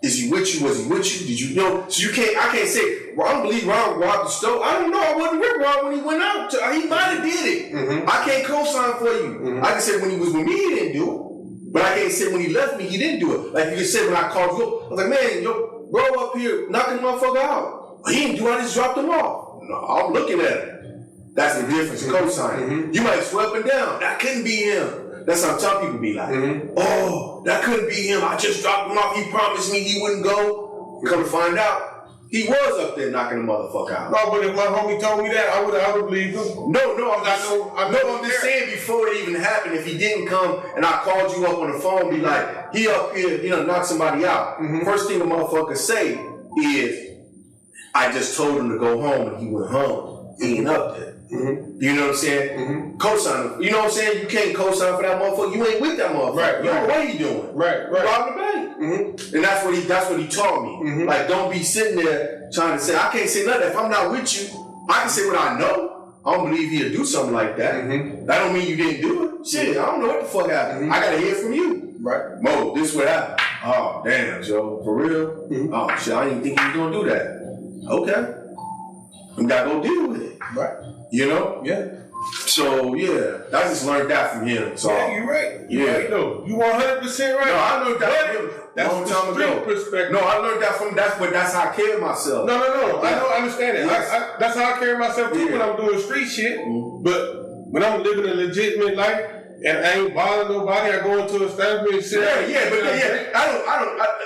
F: Is he with you? Was he with you? Did you know? So I can't say, well, I don't believe Ron robbed the store. I don't know. I wasn't with Ron when he went out. He might have did it. I can't co-sign for you. I can say when he was with me, he didn't do it. But I can't say when he left me, he didn't do it. Like you can say when I called you up, I was like, man, yo, bro up here knocking the motherfucker out. He didn't do it, I just dropped him off. No, I'm looking at him. That's the difference, co-signing. You might swear up and down. That couldn't be him. That's how some people be like, oh, that couldn't be him. I just dropped him off. He promised me he wouldn't go. Come to find out, he was up there knocking the motherfucker out.
G: No, but if my homie told me that, I would believe him.
F: No, I'm just saying before it even happened, if he didn't come and I called you up on the phone, be like, he up here, knock somebody out. First thing a motherfucker say is, I just told him to go home and he went home. He ain't up there. You know what I'm saying? Co-sign. You know what I'm saying? You can't co-sign for that motherfucker. You ain't with that motherfucker. You know what he doing.
G: Right.
F: Robbing the bank. And that's what he taught me. Like, don't be sitting there trying to say, I can't say nothing. If I'm not with you, I can say what I know. I don't believe he'll do something like that. That don't mean you didn't do it. Shit, I don't know what the fuck happened. I gotta hear from you. Right. Mo, this what happened. Oh, damn, Joe. For real? Oh, shit, I didn't think you was gonna do that. Okay. You gotta go deal with it. Right. You know? Yeah. So, yeah, I just learned that from him. So,
G: yeah, you're right. You're right, though. You 100% right.
F: No, I learned that from him. That's long time ago. Perspective. No, I learned that from that's how I carry myself.
G: No.
F: Yeah.
G: I understand it.
F: Yes.
G: That's how I carry myself too when I'm doing street shit. But when I'm living a legitimate life and I ain't bothering nobody, I go into an establishment and sit down.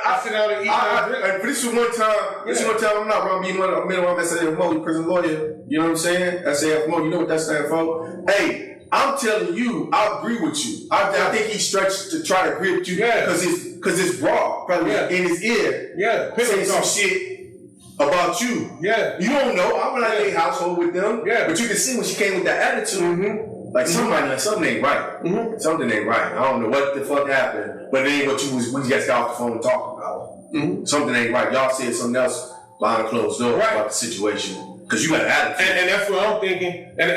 F: I
G: sit down and eat.
F: But this is one time. This is one time I'm not gonna be one of the SAF Moe, prison lawyer. You know what I'm saying? SAF Moe. You know what that stands for? Hey. I'm telling you, I agree with you. I think he stretched to try to agree with you because it's broad, probably in his ear. Yeah, saying some shit about you. Yeah, you don't know. I'm not in a household with them. Yeah, but you can see when she came with that attitude, like something ain't right. Something ain't right. I don't know what the fuck happened, but it ain't what we just got off the phone and talking about. Something ain't right. Y'all said something else behind a closed door about the situation. Because you got an attitude.
G: And that's what I'm thinking. And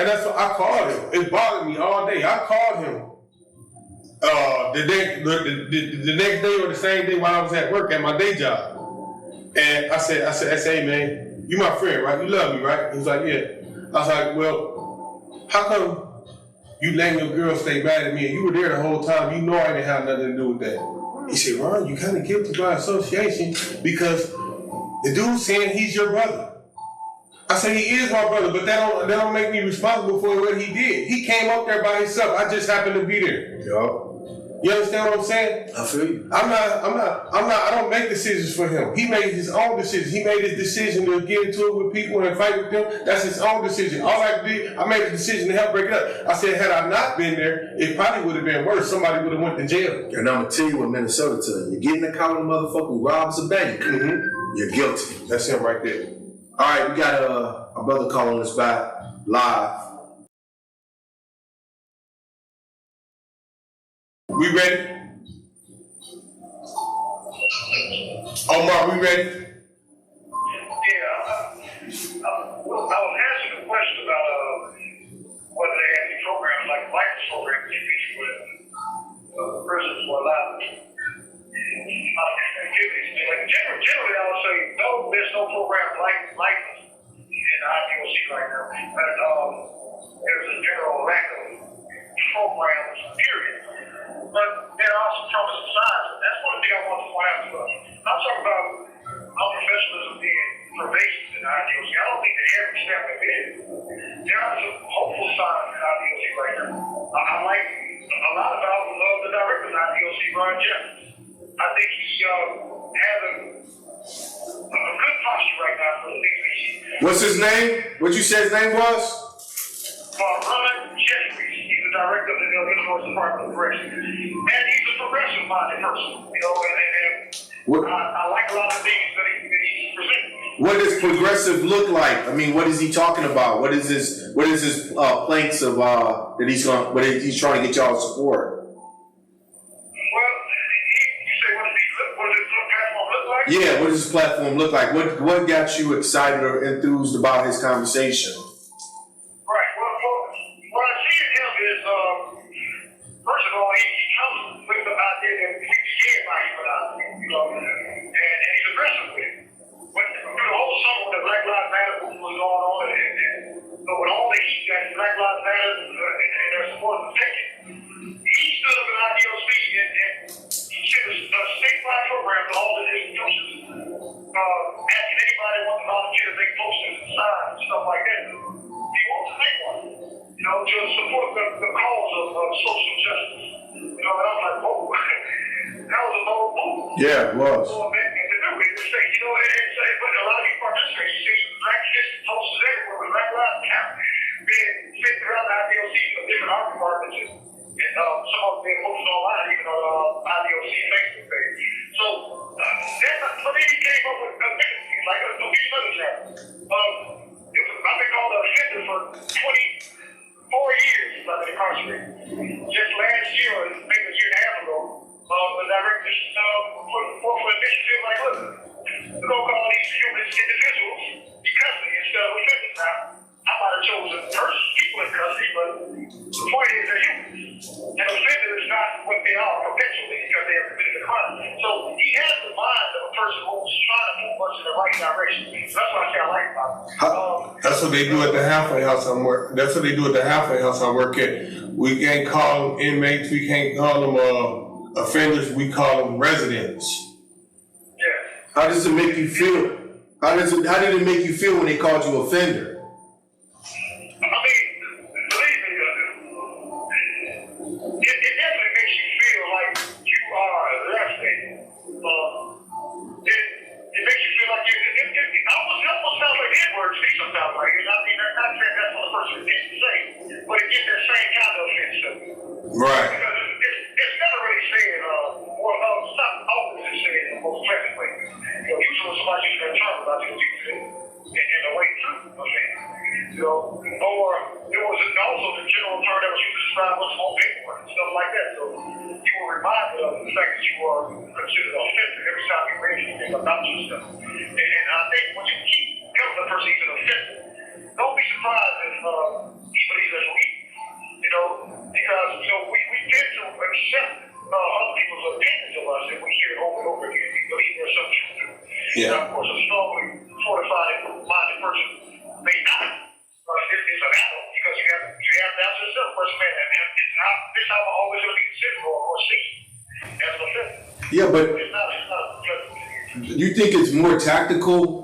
G: that's what I called him. It bothered me all day. I called him the next day or the same day while I was at work at my day job. And I said, hey man, you my friend, right? You love me, right? He was like, yeah. I was like, well, how come you letting your girl stay mad at me and you were there the whole time? You know I didn't have nothing to do with that. He said, Ron, you kind of guilty by association because the dude saying he's your brother. I said, he is my brother, but that don't make me responsible for what he did. He came up there by himself. I just happened to be there. You understand what I'm saying?
F: I feel you.
G: I don't make decisions for him. He made his own decisions. He made his decision to get into it with people and fight with them. That's his own decision. All I did, I made the decision to help break it up. I said, had I not been there, it probably would have been worse. Somebody would have went to jail.
F: And I'm going to tell you what Minnesota tell you. You get in the car with a motherfucker who robs a bank, you're guilty.
G: That's him right there.
F: All right, we got a brother calling us back live.
G: We ready? Omar, we ready?
K: Yeah. Well, I was asking a question about whether they have any programs like life programs that teach you with prisoners who are allowed activities. Generally, I would say no. There's no program like in the IDOC right now. There's a general lack of programs, period. But there are some promising signs. That's one thing I want to point out to us. I'm talking about unprofessionalism being pervasive in the IDOC. I don't think that every step of it is. There are some hopeful signs in the IDOC right now. I like a lot of I love the director of the IDOC, Ron Johnson. I think he's having a good posture right now for the things that he.
F: What's his name? What'd you say his name was?
K: Ron Johnson. He's the director of the Illinois Department of Corrections. And he's a progressive-minded person, you know, and I like a lot of things that he's presenting.
F: What does progressive look like? I mean, what is he talking about? What is his planks of that he's trying to get y'all support? Yeah, what does his platform look like? What got you excited or enthused about his conversation?
K: Right. Well, what I see in him is, first of all, he comes with the idea that we care about humanity, you know, and he's aggressive with it. But through the whole summer, when the Black Lives Matter movement was going on, and with all the heat that Black Lives Matter and their support was taking, he stood up in IDOC and a statewide program to all the institutions, asking anybody who wants to volunteer to make posters and signs and stuff like that. He wants to make one, you know, to support the cause of social justice. You know, and I'm like, whoa, that was a bold move.
F: Yeah, it was.
K: And to do it, to say, you know, but a lot of people participate. You see Black history posters everywhere with Black Lives Matter being sent around the IDOC for different art departments. And some of them being posted online, even on IDOC Facebook page. So, for me, he came up with things like a other job. I've been called an offender for 24 years since I've been incarcerated. Just last year, or maybe a year and a half ago, the director put what they are perpetually because they have committed a crime. So he has the mind of a person who's trying to move us in the right direction. So that's what I say I like about him.
G: That's what they do at the halfway house I work. That's what they do at the halfway house I work at. We can't call them inmates. We can't call them offenders. We call them residents.
K: Yeah.
F: How does it make you feel? How did it make you feel when they called you offender?
K: I mean, believe me, it definitely makes you feel like you are less than. It makes you feel like you. It almost sounds like N-words to me sometimes. Like, I mean, not saying that's what the person intends to say, but it gets that same kind of offense to me.
G: Right.
K: Because it's never really said, or it's not always said in the most pleasant way. You know, usually when somebody uses that term about you, use it in a way too, okay? You know, or there was also the general term that was used to describe what's on paperwork and stuff like that. So you were reminded of the fact that you are considered offensive every time you raise anything about yourself. And I think when you keep telling the person he's an offender, don't be surprised if he believes that's weak. You know, because you know we tend to accept other people's opinions of us, and we hear it over and over again. We believe there's some truth to it.
G: Yeah.
K: Now, of course, a strongly fortified and minded person may not. It's an adult because you have to ask yourself, first man, and this how I'm always going to be considered or seen as an offender.
F: Yeah, but
K: it's not
F: you think it's more tactical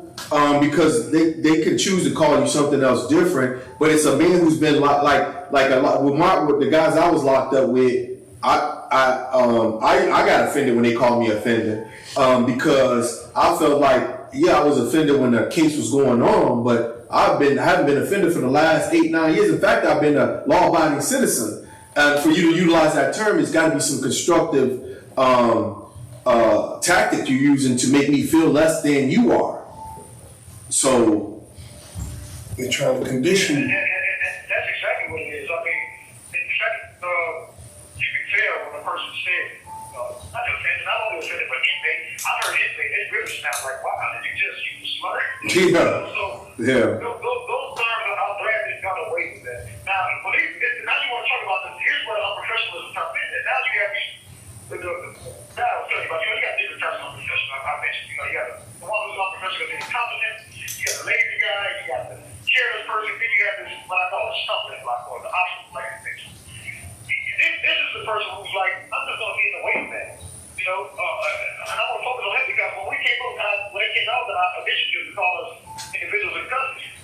F: because they can choose to call you something else different, but it's a man who's been like a lot with the guys I was locked up with. I got offended when they called me offender because I felt like I was offended when the case was going on, but I haven't been offended for the last 8-9 years. In fact, I've been a law-abiding citizen. For you to utilize that term, it's got to be some constructive tactic you're using to make me feel less than you are. So
G: they're trying to condition you.
K: And that's exactly what it is. I mean, in fact, you can tell when a person said, not only offended, but inmate. I heard inmate, it really sounds like, wow, did you just use slur?
F: Yeah.
K: Those terms, I'm glad they got away with that. Now, believe me, now you want to talk about this. Here's where unprofessionalism comes in. And now you have these, now I'll tell you about, you got different types of unprofessional. I mentioned, you got the one who's unprofessional is incompetent, you got the lazy guy, you got the careless person, then you have this, what I call a stumbling block, or the obstacle like this. This is the person who's like, I'm just going to be in the way of that. You know, and I want to focus on that because when they came out, that initiative to call us individuals in custody,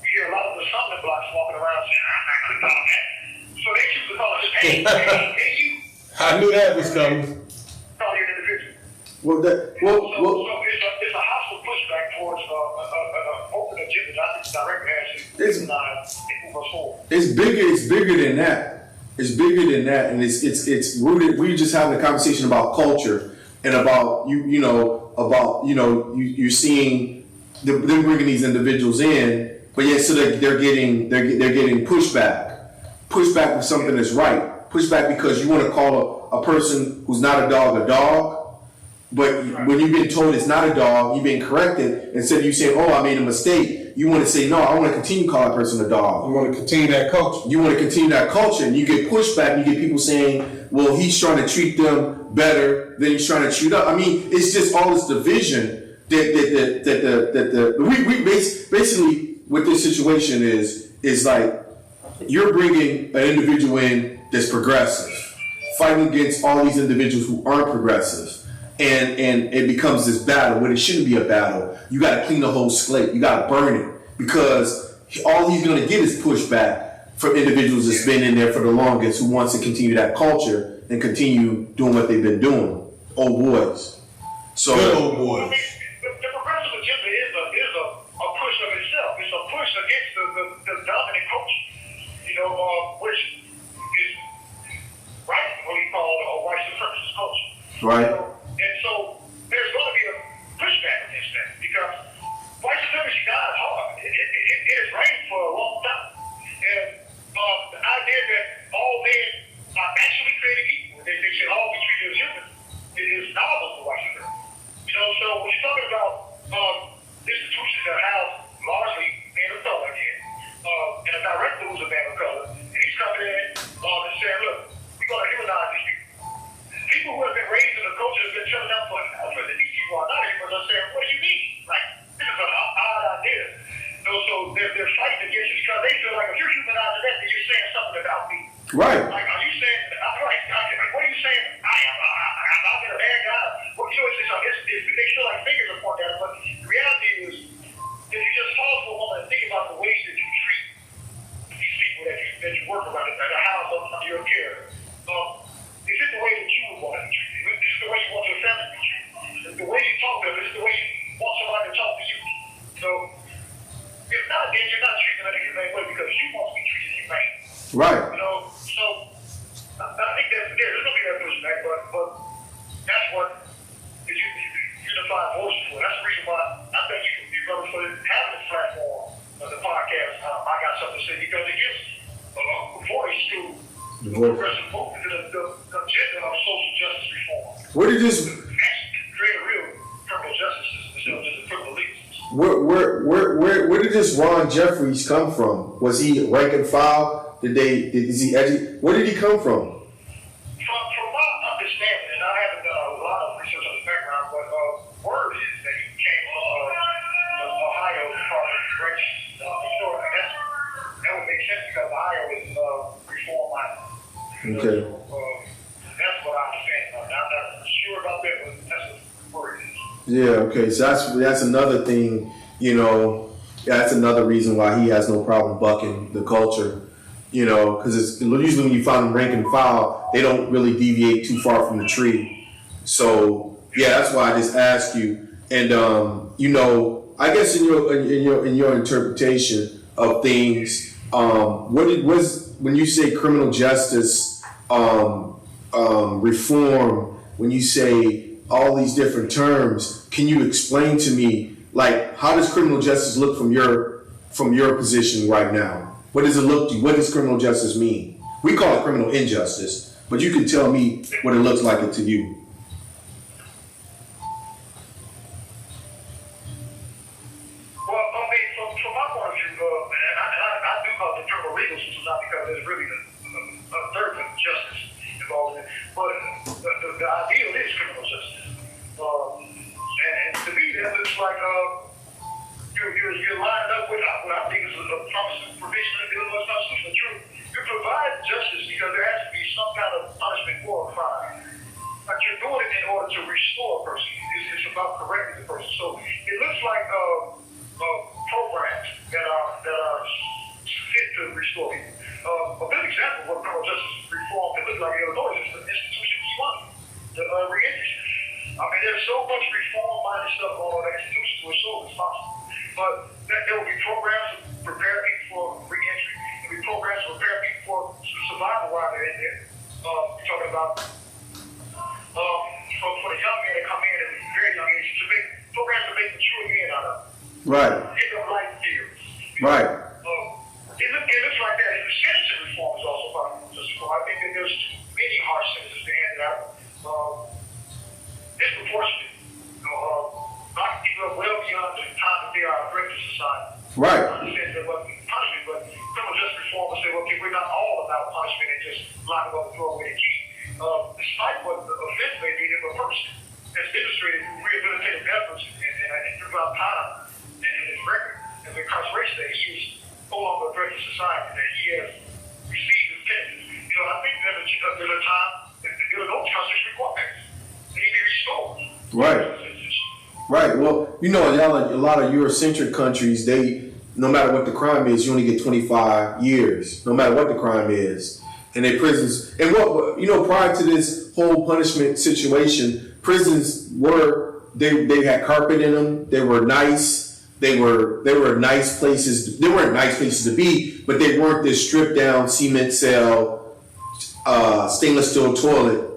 K: you hear a lot of the stumbling blocks walking around saying, I'm not going to call that. So they choose to call us, hey, you.
G: I knew that was coming.
K: Call you an individual.
F: So
K: it's a hostile pushback towards an open agenda that I think directly has to move us forward.
F: It's bigger than that. It's bigger than that, and it's rooted. We just having a conversation about culture and about you're seeing them bringing these individuals in, but yet so they're getting pushback with something that's right. Pushback because you want to call a person who's not a dog, but when you've been told it's not a dog, you've been corrected. Instead of you saying, "Oh, I made a mistake," you want to say, "No, I want to continue to call that person a dog."
G: You want to continue that culture.
F: And you get pushback. You get people saying, "Well, he's trying to treat them better than he's trying to treat us." I mean, it's just all this division we basically what this situation is like. You're bringing an individual in that's progressive, fighting against all these individuals who aren't progressive. And it becomes this battle when it shouldn't be a battle. You got to clean the whole slate. You got to burn it because all he's going to get is pushback from individuals that's been in there for the longest who wants to continue that culture and continue doing what they've been doing. Old boys. So
G: good old boys.
K: I mean, the progressive agenda is a push of itself. It's a push against the dominant culture, which is rightfully called a white supremacist culture.
F: Right.
K: And so there's going to be a pushback against that because white supremacy died hard. It has reigned for a long time. And the idea that all men are actually created equal, they should all be treated as human, it is novel for white supremacy. So when you're talking about institutions that house largely men of color again, and a director who's a man of color, and he's coming in and saying, look, we're going to humanize these people.
F: Right.
K: Like, are you saying, what are you saying? I've been a bad guy. Well, you know, they feel like fingers are pointing at it, but the reality is, if you just pause for a moment and think about the ways that you treat these people that you work around at the house under your care, is it the way that you would want to be treated? Is it the way you want your family to be treated? Is it the way you talk to them? Is it the way you want somebody to talk to you? So, if not, then you're not treating them in a humane way because you want to be treated humane.
F: Right.
K: You know, so I think there's going to be that pushback, but that's what is unified voice for. That's the reason why I think you brothers for having this platform of the podcast. I got something to say because it gives a voice to the progressive movement, to the agenda of social justice reform.
F: Where did this
K: create a real criminal justice system instead of just a criminal legal system?
F: Where did this Ron Jeffries come from? Was he rank and file? Where did he come from?
K: From my understanding, and I haven't done a lot of research on his background, but word is that he came from Ohio Department of Corrections. That would make sense because Ohio is reform minded.
F: Okay.
K: That's what I understand. I'm not sure about that, but that's what the word is.
F: Yeah. Okay. So that's another thing. You know, that's another reason why he has no problem bucking the culture. You know, because it's usually when you find them rank and file, they don't really deviate too far from the tree. So yeah, that's why I just asked you. And you know, I guess in your interpretation of things, when you say criminal justice reform, when you say all these different terms, can you explain to me, like, how does criminal justice look from your position right now? What does it look to you? What does criminal justice mean? We call it criminal injustice, but you can tell me what it looks like to you.
K: Well, I mean, from my point of view, and I do call it the criminal legal system, not because there's really a third of justice involved in it, but the ideal is criminal justice. And to me, that looks like you're lined up with what I think is a promising provision of the Illinois Constitution. You provide justice because there has to be some kind of punishment for a crime. But you're doing it in order to restore a person. It's about correcting the person. So it looks like programs that are fit to restore people. A good example of what criminal justice reform can look like in Illinois is the institutions money, the reentry. I mean, there's so much reform-minded stuff going on in institutions which is so responsible. But there will be programs to prepare people for re-entry. There will be programs to prepare people for survival while they're in there. You're talking about for the young men that come in at a very young age, to make programs to make mature men out of them.
F: Right.
K: Give them life skills.
F: Right.
K: It looks like that. And the sentencing reform is also part of this reform. I think that there's many harsh sentences to hand out. Disproportionate. Knocking people up well beyond the time that they are a threat to society.
F: Right.
K: I understand there wasn't punishment, but criminal justice reform will say, okay, we're not all about punishment and just lock them up and throw away the key. Despite what the offense may be, if a person has demonstrated through rehabilitative efforts and throughout time and his record as an incarceration that he is no longer a threat to society, that he has received his sentence. You know, I think there's a time that those constitutional requirements need to be restored.
F: Right. Right. Well, you know, a lot of Eurocentric countries, no matter what the crime is, you only get 25 years, no matter what the crime is. And their prisons, and prior to this whole punishment situation, prisons they had carpet in them. They were nice. They were nice places. They weren't nice places to be, but they weren't this stripped down cement cell, stainless steel toilet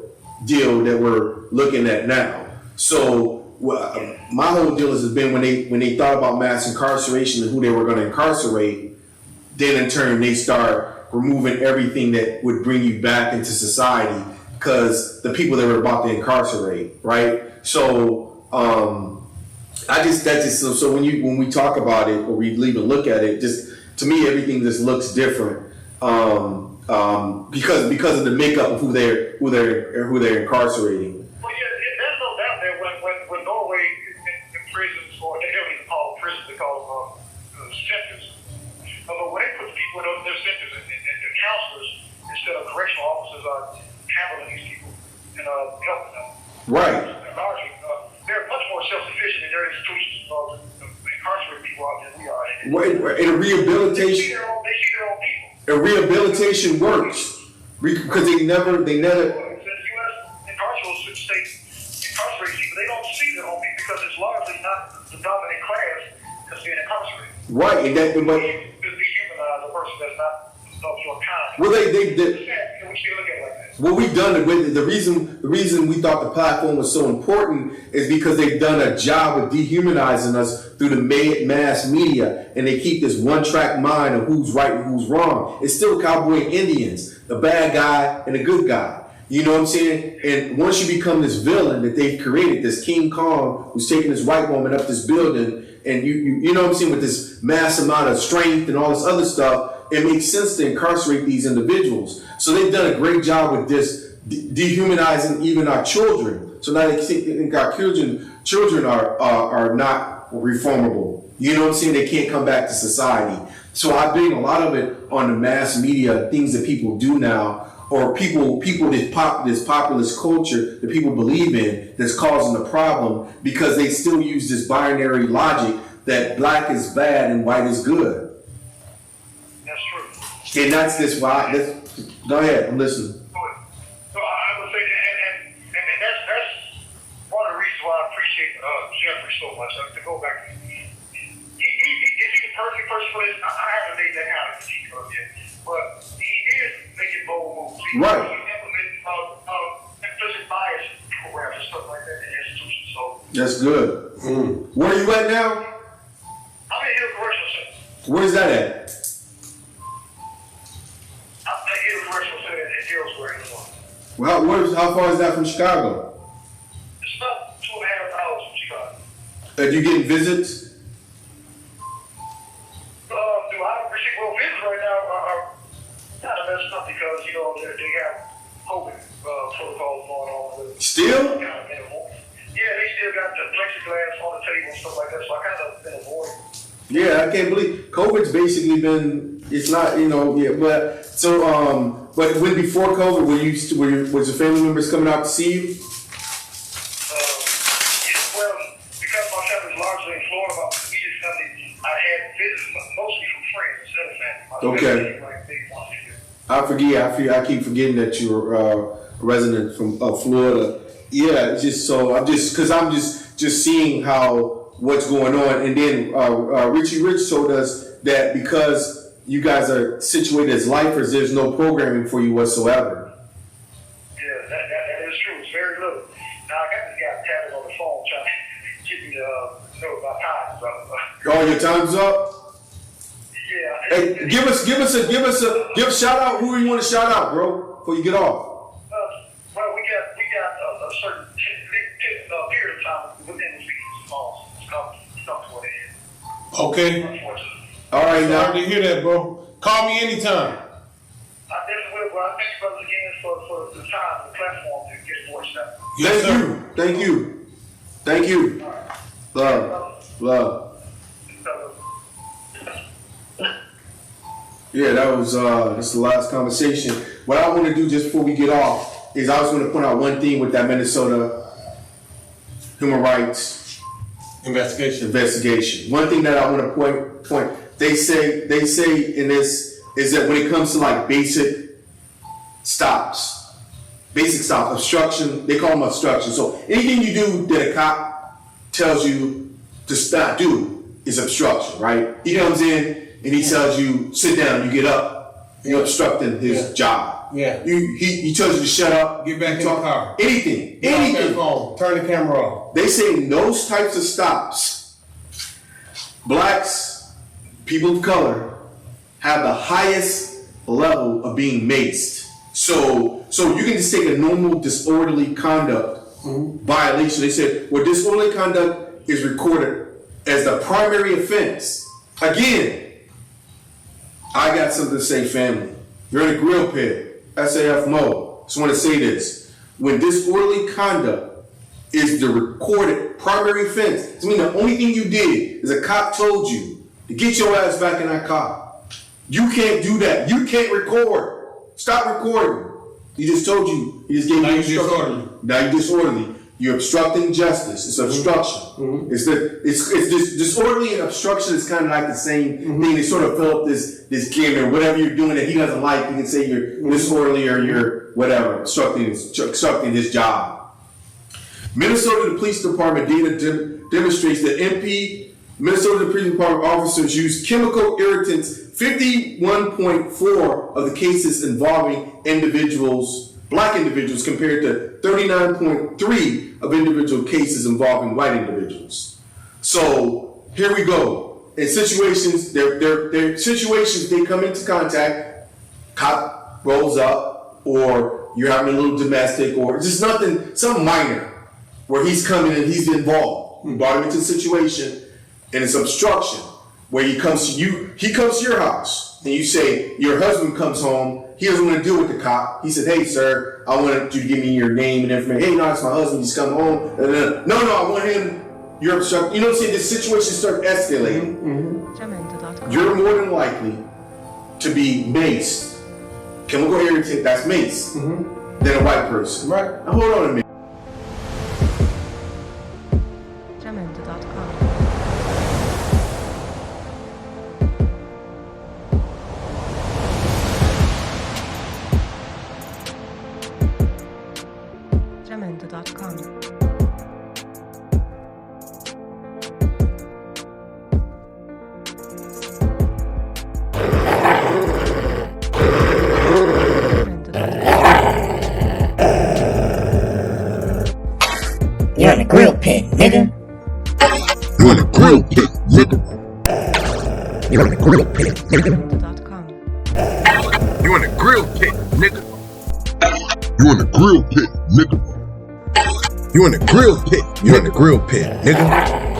F: deal that we're looking at now. So my whole deal has been when they thought about mass incarceration and who they were going to incarcerate, then in turn they start removing everything that would bring you back into society because the people that were about to incarcerate, right? So so when we talk about it or we even look at it, just to me everything just looks different because of the makeup of who they're incarcerating.
K: Well, yeah, there's no doubt that when Norway in prisons, or they don't even call prisons, they call centers. But when they put people in their centers and the counselors, and instead of correctional officers are handling these people and helping them.
F: Right.
K: And largely, they're much more self-sufficient in their institutions to incarcerate people out than we are.
F: And rehabilitation.
K: They see their own people.
F: And rehabilitation works because they never.
K: The U.S. incarceral state incarcerates people. They don't see their own people because it's largely not the dominant class that's being incarcerated.
F: Right, and that. But
K: dehumanize a person that's not of your kind.
F: Well, they
K: we still look at it like that.
F: what we've done with the reason we thought the platform was so important is because they've done a job of dehumanizing us through the mass media, and they keep this one-track mind of who's right and who's wrong. It's still cowboy Indians, the bad guy and the good guy. You know what I'm saying? And once you become this villain that they've created, this King Kong who's taking this white woman up this building, and you know what I'm saying, with this mass amount of strength and all this other stuff, it makes sense to incarcerate these individuals. So they've done a great job with this, dehumanizing even our children. So now they think our children are not reformable. You know what I'm saying? They can't come back to society. So I blame a lot of it on the mass media, things that people do now, or people this populist culture that people believe in that's causing the problem, because they still use this binary logic that black is bad and white is good.
K: That's true.
F: And that's this why. Go ahead, I'm listening.
K: So I would say, and that's one of the reasons why I appreciate Jeffrey so much. To go back, is he the perfect person for this? I haven't made that kind of critique of yet, but he is making bold moves.
F: Right.
K: He's implementing implicit bias programs and stuff like that in institutions. So
F: That's good. Where are you at now?
K: I'm in Hill Correctional Center.
F: Where's that at?
K: I'm in Hill Correctional Center in Hillsborough, Illinois.
F: Well, how far is that from Chicago?
K: It's about 2.5 hours from Chicago.
F: Are you getting visits?
K: Do I appreciate visits right now are kind of messed up because, you know, they have COVID protocols going on.
F: Still?
K: Yeah, they still got the plexiglass on the table and stuff like that, so I kind of been avoiding.
F: Yeah, I can't believe COVID's basically been. It's not, you know, yeah, but so but when before COVID, was your family members coming out to see you?
K: Well, because my family's largely in Florida, my immediate family, I had visits mostly from friends instead of family.
F: Okay. I keep forgetting that you're a resident from Florida. Yeah, it's just so I'm just seeing what's going on, and then Richie Rich told us that because you guys are situated as lifers, there's no programming for you whatsoever.
K: Yeah, that is true. It's very little. Now I got this guy tapping on the phone trying to get me to know my time's up.
F: Oh, your time's up?
K: Yeah.
F: Hey, give a shout out. Who do you want to shout out, bro? Before you get off.
K: Well, we got a certain period of time within the season. Stuff for it.
G: Okay.
F: All right, now.
G: Sorry to hear that, bro. Call me anytime.
K: I definitely will, bro. Thank you, brothers, again for the time and the platform to get your voice out.
F: Yes, Thank you. Love. Yeah, that was just the last conversation. What I want to do just before we get off is I was going to point out one thing with that Minnesota human rights investigation. One thing that I want to point. They say in this is that when it comes to like basic stops, obstruction, they call them obstruction. So anything you do that a cop tells you to stop do is obstruction, right? He comes in and he tells you sit down, you get up, you're obstructing his job.
G: Yeah.
F: He tells you to shut up,
G: get back in the car.
F: Anything.
G: Turn the camera off.
F: They say in those types of stops, blacks, people of color, have the highest level of being maced. So you can just take a normal disorderly conduct violation. They said, well, disorderly conduct is recorded as the primary offense. Again, I got something to say, family. You're in a grill pit, SAF Moe. Just want to say this. When disorderly conduct is the recorded primary offense, I mean the only thing you did is a cop told you to get your ass back in that car. You can't do that. You can't record Stop recording. He just told you. He just gave you instructions. Now you're disorderly. You're obstructing justice. It's obstruction. It's this disorderly and obstruction is kind of like the same thing. They sort of fill up this game, or whatever you're doing that he doesn't like. You can say you're disorderly or you're whatever, obstructing his job. Minnesota Police Department data demonstrates that Minnesota Police Department officers use chemical irritants 51.4 of the cases involving black individuals, compared to 39.3 of individual cases involving white individuals. So here we go. In situations, they're situations they come into contact, cop rolls up, or you're having a little domestic, or just some minor, where he's coming and he's involved. You brought him into the situation, and it's obstruction, where he comes to your house, and you say, your husband comes home, he doesn't want to deal with the cop. He said, hey, sir, I want you to give me your name and information. Hey, no, it's my husband, he's come home. No, I want him, you're obstructing. You know what I'm saying? This situation starts escalating. You're more than likely to be maced. Chemical irritant, that's mace, than a white person. Right. Now, hold on a minute.
B: You're in the grill pit, nigga.
C: You're in the grill pit, nigga.
B: You're in the grill pit, nigga.
C: You're in the grill pit, nigga. You're in the grill pit, nigga. You're in the grill pit. You're in the grill pit, nigga.